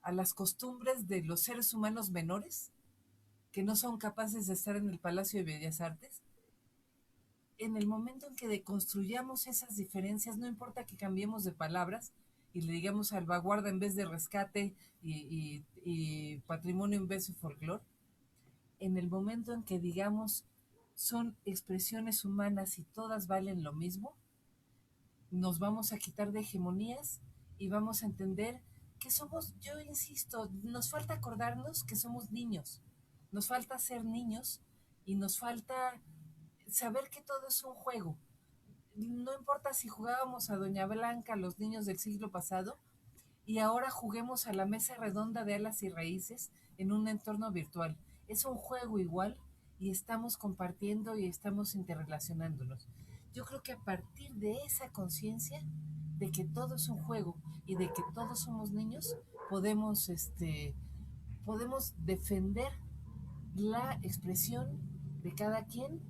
a las costumbres de los seres humanos menores que no son capaces de estar en el Palacio de Bellas Artes. En el momento en que deconstruyamos esas diferencias, no importa que cambiemos de palabras y le digamos salvaguarda en vez de rescate y patrimonio en vez de folclore, en el momento en que digamos son expresiones humanas y todas valen lo mismo, nos vamos a quitar de hegemonías y vamos a entender que somos, yo insisto, nos falta acordarnos que somos niños, nos falta ser niños y nos falta saber que todo es un juego. No importa si jugábamos a Doña Blanca, los niños del siglo pasado, y ahora juguemos a la mesa redonda de alas y raíces en un entorno virtual. Es un juego igual y estamos compartiendo y estamos interrelacionándonos. Yo creo que a partir de esa conciencia de que todo es un juego y de que todos somos niños, podemos defender la expresión de cada quien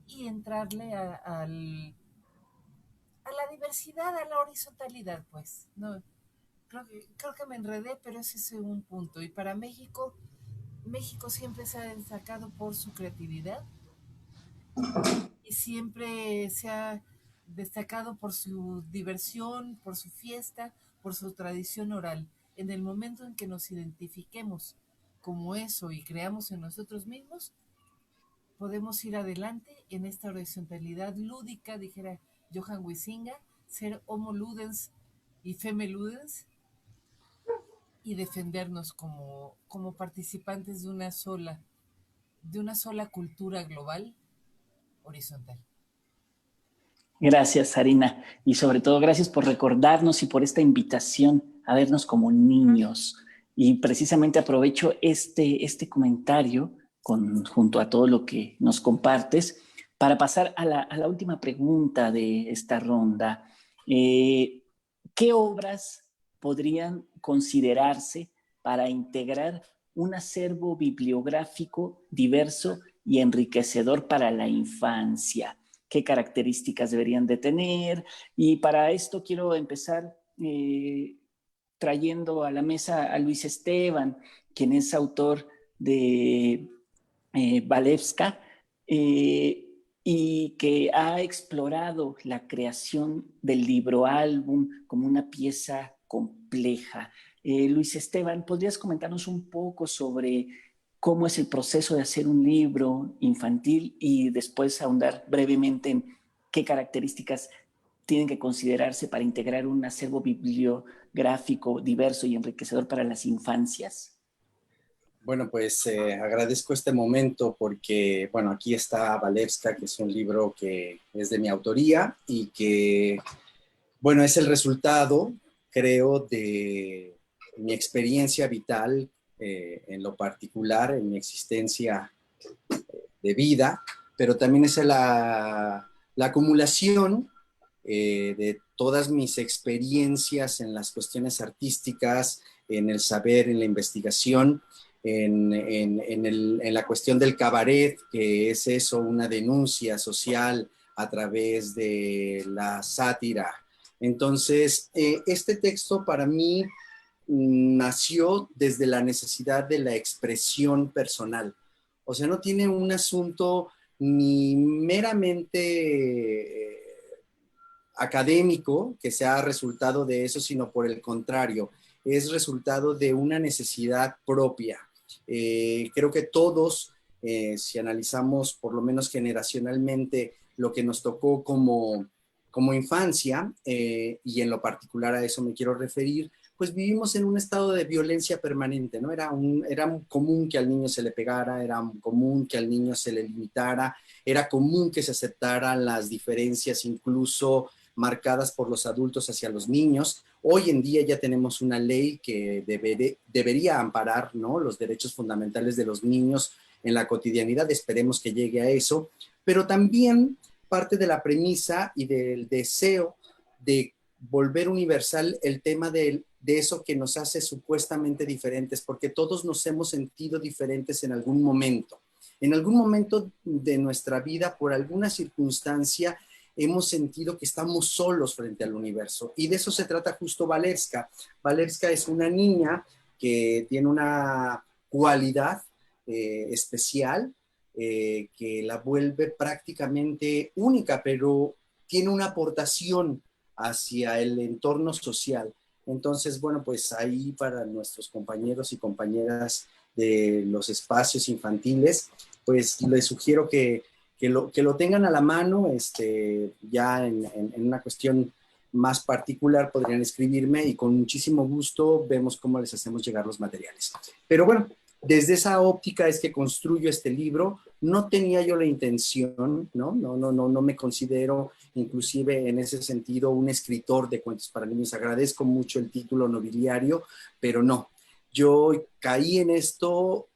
y entrarle a la diversidad, a la horizontalidad, pues. No, creo que me enredé, pero ese es un punto. Y para México siempre se ha destacado por su creatividad y siempre se ha destacado por su diversión, por su fiesta, por su tradición oral. En el momento en que nos identifiquemos como eso y creamos en nosotros mismos, podemos ir adelante en esta horizontalidad lúdica, dijera Johan Huizinga, ser homo ludens y feme ludens, y defendernos como participantes de una sola cultura global horizontal. Gracias, Sarina. Y sobre todo, gracias por recordarnos y por esta invitación a vernos como niños. Y precisamente aprovecho este comentario junto a todo lo que nos compartes para pasar a la última pregunta de esta ronda. ¿Qué obras podrían considerarse para integrar un acervo bibliográfico diverso y enriquecedor para la infancia? ¿Qué características deberían de tener? Y para esto quiero empezar trayendo a la mesa a Luis Esteban, quien es autor de Walewska, y que ha explorado la creación del libro álbum como una pieza compleja. Luis Esteban, ¿podrías comentarnos un poco sobre cómo es el proceso de hacer un libro infantil y después ahondar brevemente en qué características tienen que considerarse para integrar un acervo bibliográfico diverso y enriquecedor para las infancias? Bueno, pues agradezco este momento porque, bueno, aquí está Walewska, que es un libro que es de mi autoría y que, bueno, es el resultado, creo, de mi experiencia vital en lo particular, en mi existencia de vida, pero también es la acumulación de todas mis experiencias en las cuestiones artísticas, en el saber, en la investigación, en la cuestión del cabaret, que es eso, una denuncia social a través de la sátira. Entonces, este texto para mí nació desde la necesidad de la expresión personal. O sea, no tiene un asunto ni meramente académico que sea resultado de eso, sino por el contrario, es resultado de una necesidad propia. Creo que todos, si analizamos por lo menos generacionalmente lo que nos tocó como infancia, y en lo particular a eso me quiero referir, pues vivimos en un estado de violencia permanente, ¿no? Era común que al niño se le pegara, era común que al niño se le limitara, era común que se aceptaran las diferencias incluso marcadas por los adultos hacia los niños. Hoy en día ya tenemos una ley que debería amparar, ¿no?, los derechos fundamentales de los niños en la cotidianidad. Esperemos que llegue a eso, pero también parte de la premisa y del deseo de volver universal el tema de eso que nos hace supuestamente diferentes, porque todos nos hemos sentido diferentes en algún momento. En algún momento de nuestra vida, por alguna circunstancia, hemos sentido que estamos solos frente al universo. Y de eso se trata justo Walewska. Walewska es una niña que tiene una cualidad especial que la vuelve prácticamente única, pero tiene una aportación hacia el entorno social. Entonces, bueno, pues ahí para nuestros compañeros y compañeras de los espacios infantiles, pues les sugiero que lo tengan a la mano, ya en una cuestión más particular podrían escribirme y con muchísimo gusto vemos cómo les hacemos llegar los materiales. Pero bueno, desde esa óptica es que construyo este libro. No tenía yo la intención, no me considero inclusive en ese sentido un escritor de cuentos para niños. Agradezco mucho el título nobiliario, pero no. Yo caí en esto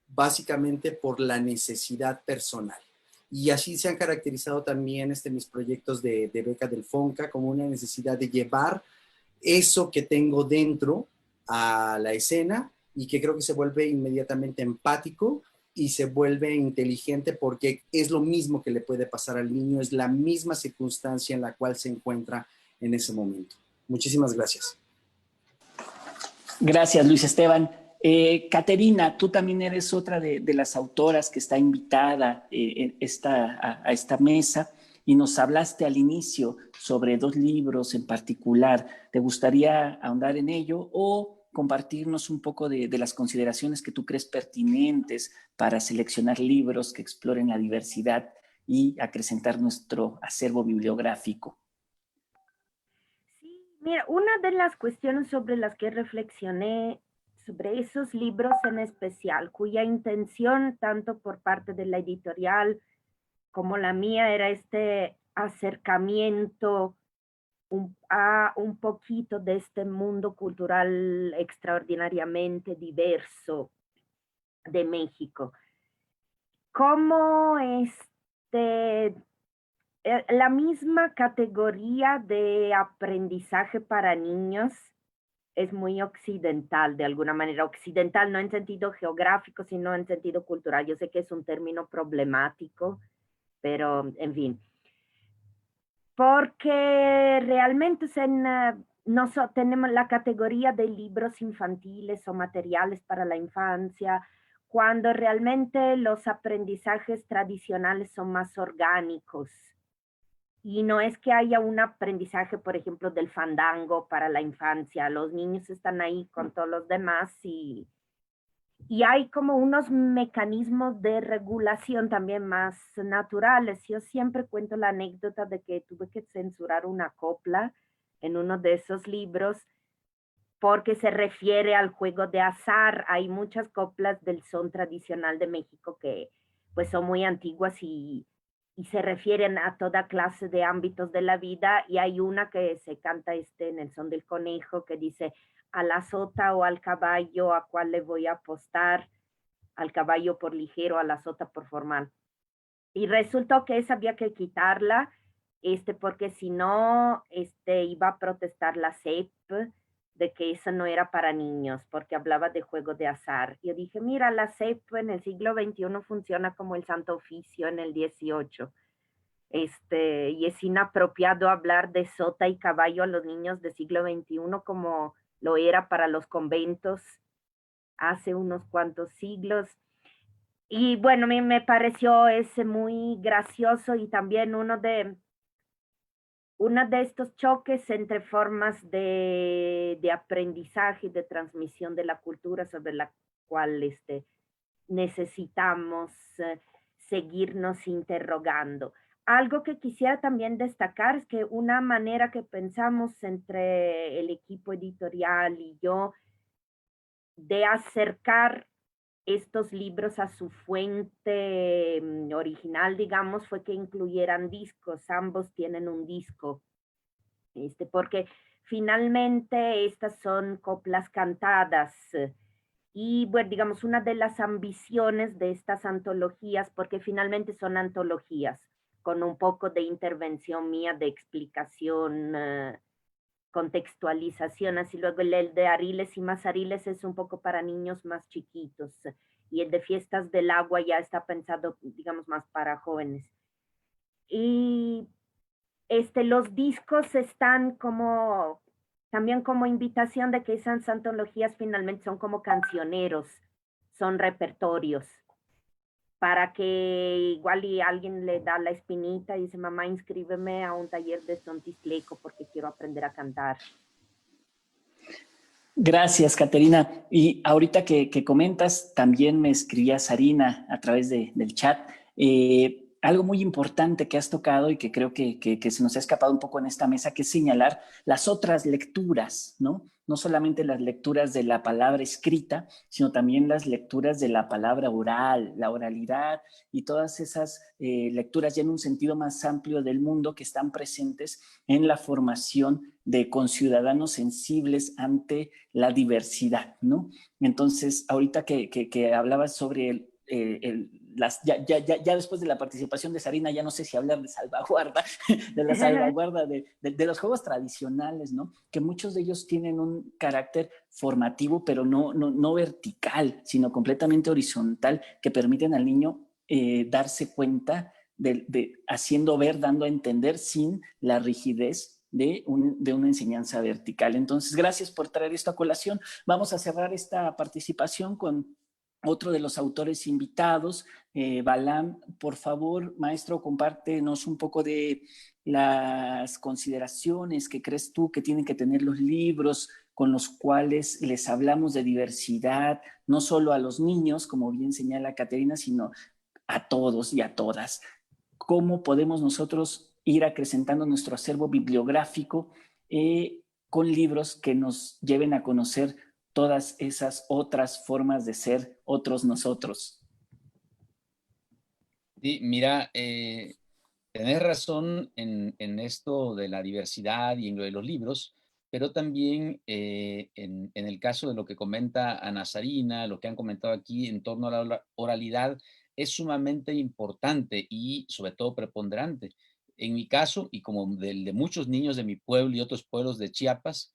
básicamente por la necesidad personal. Y así se han caracterizado también mis proyectos de beca del FONCA como una necesidad de llevar eso que tengo dentro a la escena y que creo que se vuelve inmediatamente empático y se vuelve inteligente porque es lo mismo que le puede pasar al niño, es la misma circunstancia en la cual se encuentra en ese momento. Muchísimas gracias. Gracias, Luis Esteban. Caterina, tú también eres otra de las autoras que está invitada a esta mesa y nos hablaste al inicio sobre 2 libros en particular. ¿Te gustaría ahondar en ello o compartirnos un poco de las consideraciones que tú crees pertinentes para seleccionar libros que exploren la diversidad y acrecentar nuestro acervo bibliográfico? Sí, mira, una de las cuestiones sobre las que reflexioné sobre esos libros en especial, cuya intención tanto por parte de la editorial como la mía era este acercamiento a un poquito de este mundo cultural extraordinariamente diverso de México. Como la misma categoría de aprendizaje para niños es muy occidental, de alguna manera occidental, no en sentido geográfico, sino en sentido cultural. Yo sé que es un término problemático, pero en fin. Porque realmente tenemos la categoría de libros infantiles o materiales para la infancia, cuando realmente los aprendizajes tradicionales son más orgánicos. Y no es que haya un aprendizaje, por ejemplo, del fandango para la infancia. Los niños están ahí con todos los demás y hay como unos mecanismos de regulación también más naturales. Yo siempre cuento la anécdota de que tuve que censurar una copla en uno de esos libros porque se refiere al juego de azar. Hay muchas coplas del son tradicional de México que pues son muy antiguas y se refieren a toda clase de ámbitos de la vida, y hay una que se canta en el son del conejo que dice: a la sota o al caballo, ¿a cuál le voy a apostar? Al caballo por ligero, a la sota por formal. Y resultó que esa había que quitarla, porque si no, iba a protestar la SEP de que eso no era para niños, porque hablaba de juego de azar. Yo dije, mira, la SEP en el siglo XXI funciona como el Santo Oficio en el XVIII. Y es inapropiado hablar de sota y caballo a los niños del siglo XXI como lo era para los conventos hace unos cuantos siglos. Y bueno, me pareció ese muy gracioso y también uno de estos choques entre formas de aprendizaje y de transmisión de la cultura sobre la cual necesitamos seguirnos interrogando. Algo que quisiera también destacar es que una manera que pensamos entre el equipo editorial y yo de acercar estos libros a su fuente original, digamos, fue que incluyeran discos. Ambos tienen un disco, porque finalmente estas son coplas cantadas. Y bueno, digamos, una de las ambiciones de estas antologías, porque finalmente son antologías, con un poco de intervención mía, de explicación, contextualización, así luego el de Ariles y más Ariles es un poco para niños más chiquitos, y el de Fiestas del Agua ya está pensado, digamos, más para jóvenes. Y los discos están también como invitación de que esas antologías finalmente son como cancioneros, son repertorios, para que igual y alguien le da la espinita y dice, mamá, inscríbeme a un taller de son tistleco porque quiero aprender a cantar. Gracias, Caterina. Y ahorita que comentas, también me escribía Sarina a través del chat. Algo muy importante que has tocado y que creo que se nos ha escapado un poco en esta mesa, que es señalar las otras lecturas, ¿no? No solamente las lecturas de la palabra escrita, sino también las lecturas de la palabra oral, la oralidad y todas esas lecturas ya en un sentido más amplio del mundo que están presentes en la formación de conciudadanos sensibles ante la diversidad, ¿no? Entonces, ahorita que hablabas sobre ya después de la participación de Sarina, ya no sé si hablar de salvaguarda, de la salvaguarda de los juegos tradicionales, ¿no? Que muchos de ellos tienen un carácter formativo, pero no vertical, sino completamente horizontal, que permiten al niño darse cuenta haciendo ver, dando a entender sin la rigidez de una enseñanza vertical. Entonces, gracias por traer esto a colación. Vamos a cerrar esta participación con otro de los autores invitados, Balam. Por favor, maestro, compártenos un poco de las consideraciones que crees tú que tienen que tener los libros con los cuales les hablamos de diversidad, no solo a los niños, como bien señala Caterina, sino a todos y a todas. ¿Cómo podemos nosotros ir acrecentando nuestro acervo bibliográfico con libros que nos lleven a conocer todas esas otras formas de ser, otros nosotros? Sí, mira, tenés razón en esto de la diversidad y en lo de los libros, pero también en el caso de lo que comenta Ana Sarina, lo que han comentado aquí en torno a la oralidad, es sumamente importante y sobre todo preponderante. En mi caso, y como del de muchos niños de mi pueblo y otros pueblos de Chiapas,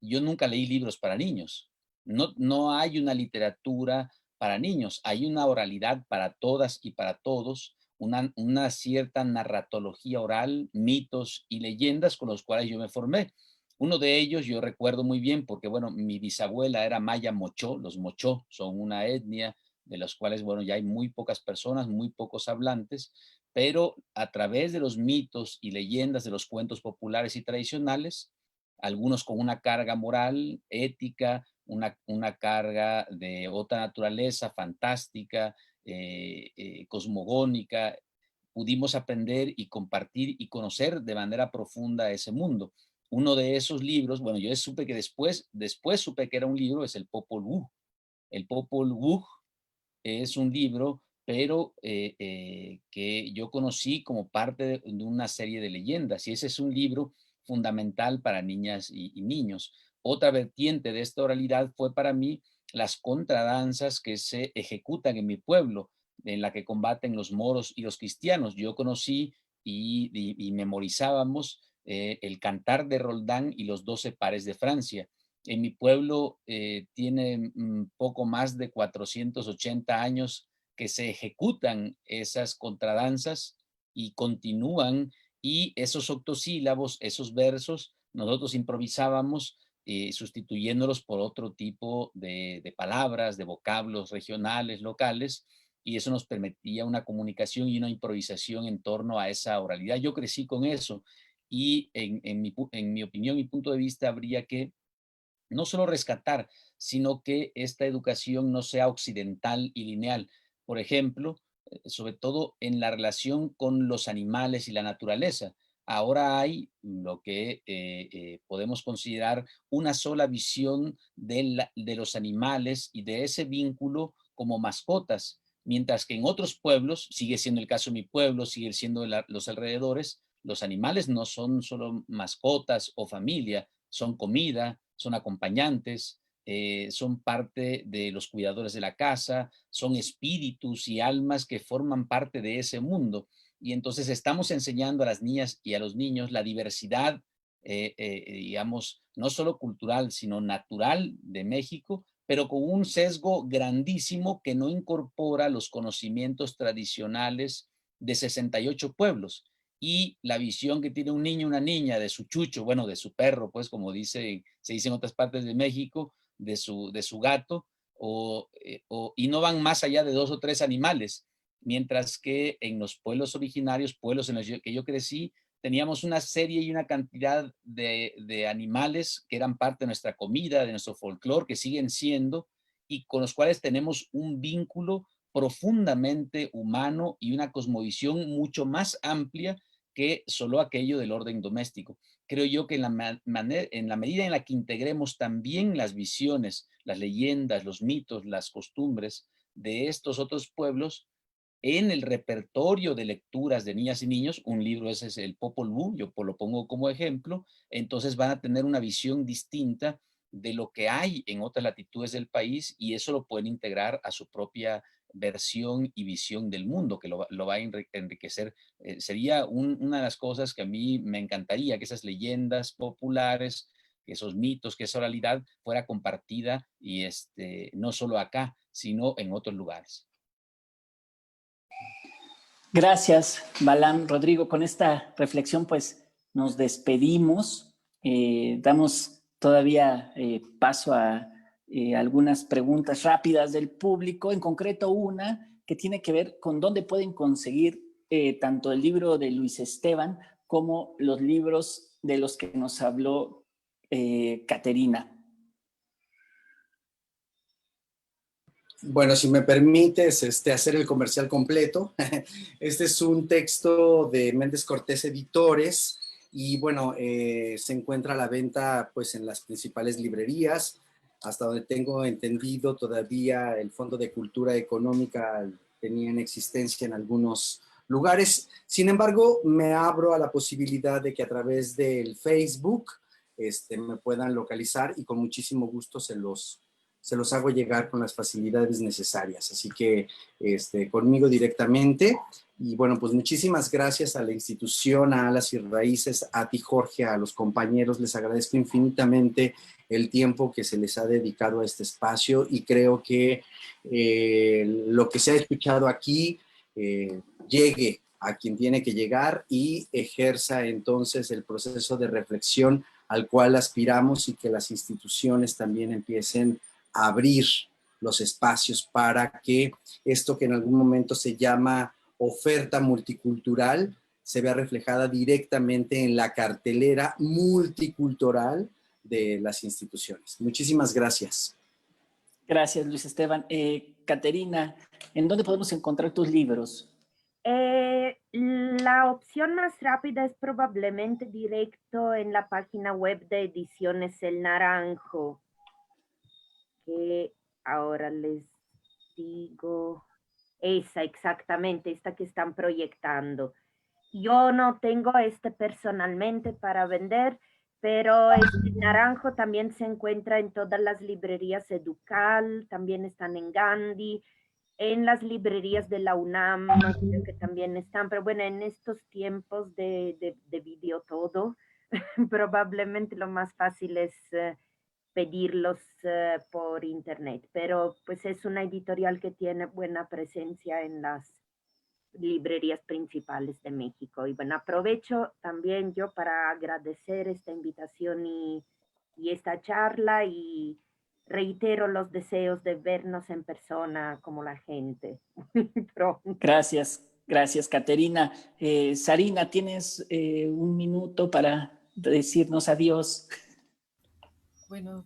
yo nunca leí libros para niños. No hay una literatura para niños, hay una oralidad para todas y para todos, una cierta narratología oral, mitos y leyendas con los cuales yo me formé. Uno de ellos yo recuerdo muy bien porque, bueno, mi bisabuela era maya mochó, los mochó son una etnia de los cuales, bueno, ya hay muy pocas personas, muy pocos hablantes, pero a través de los mitos y leyendas de los cuentos populares y tradicionales, algunos con una carga moral, ética, una carga de otra naturaleza, fantástica, cosmogónica, pudimos aprender y compartir y conocer de manera profunda ese mundo. Uno de esos libros, bueno, yo supe que después supe que era un libro, es el Popol Vuh. El Popol Vuh es un libro, pero que yo conocí como parte de una serie de leyendas, y ese es un libro fundamental para niñas y niños. Otra vertiente de esta oralidad fue para mí las contradanzas que se ejecutan en mi pueblo, en la que combaten los moros y los cristianos. Yo conocí y memorizábamos el Cantar de Roldán y los 12 pares de Francia. En mi pueblo tiene poco más de 480 años que se ejecutan esas contradanzas y continúan, y esos octosílabos, esos versos, nosotros improvisábamos sustituyéndolos por otro tipo de palabras, de vocablos regionales, locales, y eso nos permitía una comunicación y una improvisación en torno a esa oralidad. Yo crecí con eso, y en mi opinión y punto de vista habría que no solo rescatar, sino que esta educación no sea occidental y lineal. Por ejemplo, sobre todo en la relación con los animales y la naturaleza. Ahora hay lo que podemos considerar una sola visión de los animales y de ese vínculo como mascotas, mientras que en otros pueblos, sigue siendo el caso de mi pueblo, sigue siendo los alrededores, los animales no son solo mascotas o familia, son comida, son acompañantes, son parte de los cuidadores de la casa, son espíritus y almas que forman parte de ese mundo. Y entonces estamos enseñando a las niñas y a los niños la diversidad, digamos, no solo cultural, sino natural de México, pero con un sesgo grandísimo que no incorpora los conocimientos tradicionales de 68 pueblos. Y la visión que tiene un niño, una niña de su chucho, bueno, de su perro, pues como se dice en otras partes de México, de su gato, y no van más allá de 2 o 3 animales, mientras que en los pueblos originarios, pueblos en los que yo crecí, teníamos una serie y una cantidad de animales que eran parte de nuestra comida, de nuestro folclore, que siguen siendo, y con los cuales tenemos un vínculo profundamente humano y una cosmovisión mucho más amplia que solo aquello del orden doméstico. Creo yo que en la medida en la que integremos también las visiones, las leyendas, los mitos, las costumbres de estos otros pueblos en el repertorio de lecturas de niñas y niños, un libro ese es el Popol Vuh, yo lo pongo como ejemplo, entonces van a tener una visión distinta de lo que hay en otras latitudes del país, y eso lo pueden integrar a su propia versión y visión del mundo, que lo va a enriquecer. Sería una de las cosas que a mí me encantaría, que esas leyendas populares, que esos mitos, que esa oralidad fuera compartida, y no solo acá, sino en otros lugares. Gracias, Balam. Rodrigo, con esta reflexión pues nos despedimos. Damos todavía paso a algunas preguntas rápidas del público, en concreto una que tiene que ver con dónde pueden conseguir tanto el libro de Luis Esteban como los libros de los que nos habló Caterina. Bueno, si me permites hacer el comercial completo. Este es un texto de Méndez Cortés Editores y bueno, se encuentra a la venta pues en las principales librerías. Hasta donde tengo entendido, todavía el Fondo de Cultura Económica tenía en existencia en algunos lugares. Sin embargo, me abro a la posibilidad de que a través del Facebook me puedan localizar y con muchísimo gusto se los hago llegar con las facilidades necesarias. Así que conmigo directamente. Y bueno, pues muchísimas gracias a la institución, a Alas y Raíces, a ti, Jorge, a los compañeros. Les agradezco infinitamente el tiempo que se les ha dedicado a este espacio y creo que lo que se ha escuchado aquí llegue a quien tiene que llegar y ejerza entonces el proceso de reflexión al cual aspiramos y que las instituciones también empiecen a abrir los espacios para que esto que en algún momento se llama oferta multicultural se vea reflejada directamente en la cartelera multicultural de las instituciones. Muchísimas gracias. Gracias, Luis Esteban. Caterina, ¿en dónde podemos encontrar tus libros? La opción más rápida es probablemente directo en la página web de Ediciones El Naranjo, que ahora les digo, esa exactamente, esta que están proyectando. Yo no tengo personalmente para vender, pero El Naranjo también se encuentra en todas las librerías Educal, también están en Gandhi, en las librerías de la UNAM, creo que también están, pero bueno, en estos tiempos de video todo, probablemente lo más fácil es pedirlos por internet, pero pues es una editorial que tiene buena presencia en las librerías principales de México. Y bueno, aprovecho también yo para agradecer esta invitación y esta charla y reitero los deseos de vernos en persona como la gente. Pronto. Gracias, Caterina. Sarina, ¿tienes un minuto para decirnos adiós? Bueno,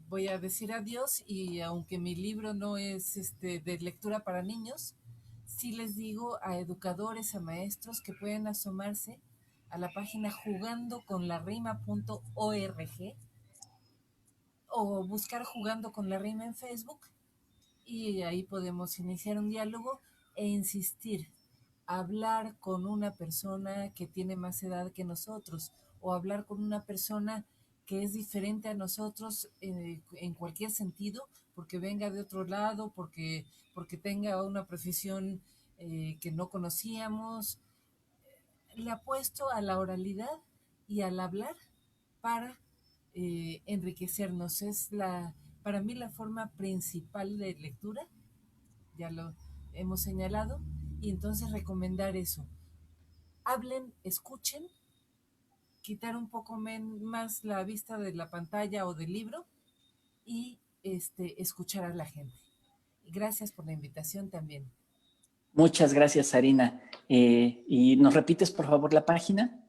voy a decir adiós y aunque mi libro no es de lectura para niños, sí les digo a educadores, a maestros que pueden asomarse a la página jugandoconlarima.org o buscar Jugando con la Rima en Facebook y ahí podemos iniciar un diálogo e insistir, hablar con una persona que tiene más edad que nosotros o hablar con una persona que es diferente a nosotros en cualquier sentido, porque venga de otro lado, porque tenga una profesión que no conocíamos. Le apuesto a la oralidad y al hablar para enriquecernos. Es para mí la forma principal de lectura, ya lo hemos señalado, y entonces recomendar eso. Hablen, escuchen, quitar un poco más la vista de la pantalla o del libro y escuchar a la gente. Gracias por la invitación también. Muchas gracias, Sarina. ¿Y nos repites, por favor, la página?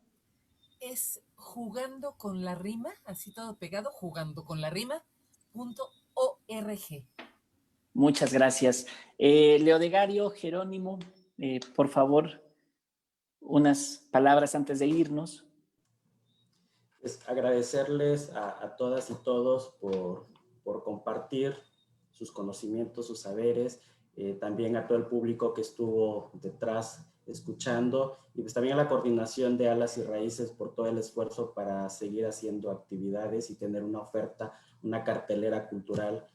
Es Jugando con la Rima, así todo pegado, jugandoconlarima.org. Muchas gracias. Leodegario, Jerónimo, por favor, unas palabras antes de irnos. Pues agradecerles a todas y todos por compartir sus conocimientos, sus saberes, también a todo el público que estuvo detrás escuchando y pues también a la coordinación de Alas y Raíces por todo el esfuerzo para seguir haciendo actividades y tener una oferta, una cartelera cultural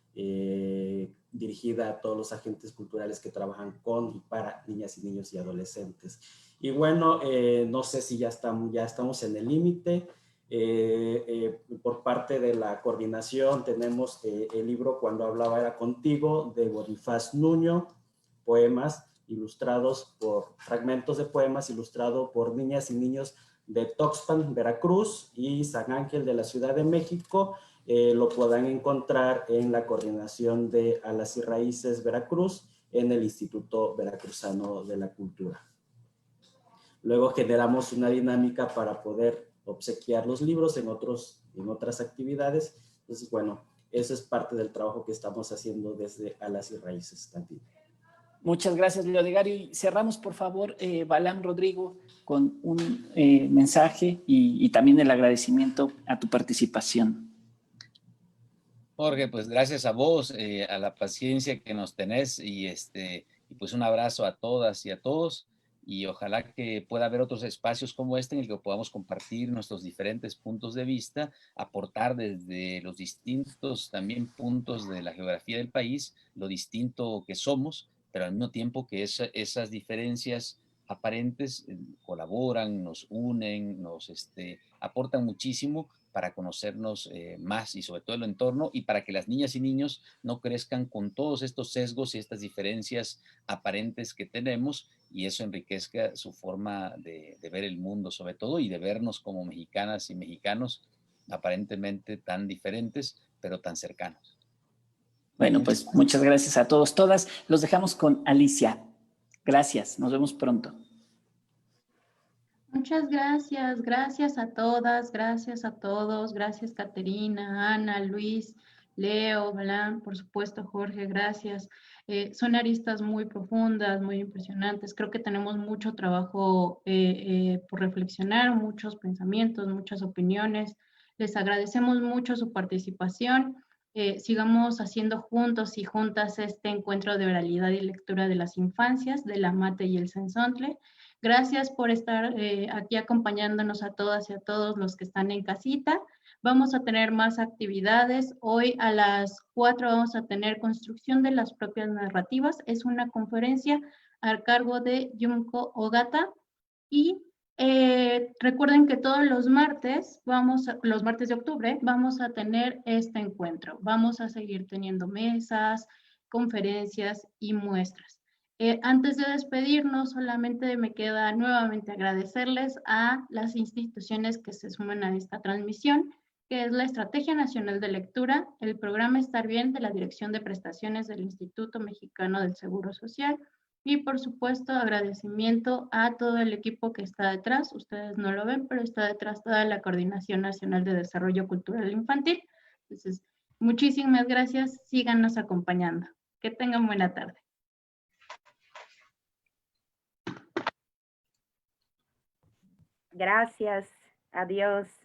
dirigida a todos los agentes culturales que trabajan con y para niñas y niños y adolescentes. Y bueno, no sé si ya estamos en el límite. Por parte de la coordinación tenemos el libro Cuando hablaba era contigo de Bonifaz Nuño, poemas ilustrados fragmentos de poemas ilustrados por niñas y niños de Tuxpan, Veracruz y San Ángel de la Ciudad de México. lo puedan encontrar en la coordinación de Alas y Raíces Veracruz en el Instituto Veracruzano de la Cultura. Luego generamos una dinámica para poder obsequiar los libros en otras actividades. Entonces, bueno, eso es parte del trabajo que estamos haciendo desde Alas y Raíces también. Muchas gracias, Leodegario. Y cerramos, por favor, Balam Rodrigo, con un mensaje y también el agradecimiento a tu participación. Jorge, pues gracias a vos, a la paciencia que nos tenés y pues un abrazo a todas y a todos. Y ojalá que pueda haber otros espacios como este en el que podamos compartir nuestros diferentes puntos de vista, aportar desde los distintos también puntos de la geografía del país, lo distinto que somos, pero al mismo tiempo que esas diferencias aparentes colaboran, nos unen, nos aportan muchísimo para conocernos más y sobre todo el entorno y para que las niñas y niños no crezcan con todos estos sesgos y estas diferencias aparentes que tenemos y eso enriquezca su forma de ver el mundo sobre todo y de vernos como mexicanas y mexicanos aparentemente tan diferentes pero tan cercanos. Bueno, pues muchas gracias a todos, todas. Los dejamos con Alicia. Gracias, nos vemos pronto. Muchas gracias, gracias a todas, gracias a todos, gracias Caterina, Ana, Luis, Leo, Balán, por supuesto Jorge, gracias. Son aristas muy profundas, muy impresionantes, creo que tenemos mucho trabajo por reflexionar, muchos pensamientos, muchas opiniones. Les agradecemos mucho su participación. Sigamos haciendo juntos y juntas este encuentro de oralidad y lectura de las infancias, de la Mate y el Sensontle. Gracias por estar aquí acompañándonos a todas y a todos los que están en casita. Vamos a tener más actividades. Hoy a las 4 vamos a tener construcción de las propias narrativas. Es una conferencia a cargo de Junko Ogata. Y recuerden que todos los martes de octubre, vamos a tener este encuentro. Vamos a seguir teniendo mesas, conferencias y muestras. Antes de despedirnos, solamente me queda nuevamente agradecerles a las instituciones que se suman a esta transmisión, que es la Estrategia Nacional de Lectura, el programa Estar Bien de la Dirección de Prestaciones del Instituto Mexicano del Seguro Social y, por supuesto, agradecimiento a todo el equipo que está detrás. Ustedes no lo ven, pero está detrás toda la Coordinación Nacional de Desarrollo Cultural Infantil. Entonces, muchísimas gracias. Síganos acompañando. Que tengan buena tarde. Gracias. Adiós.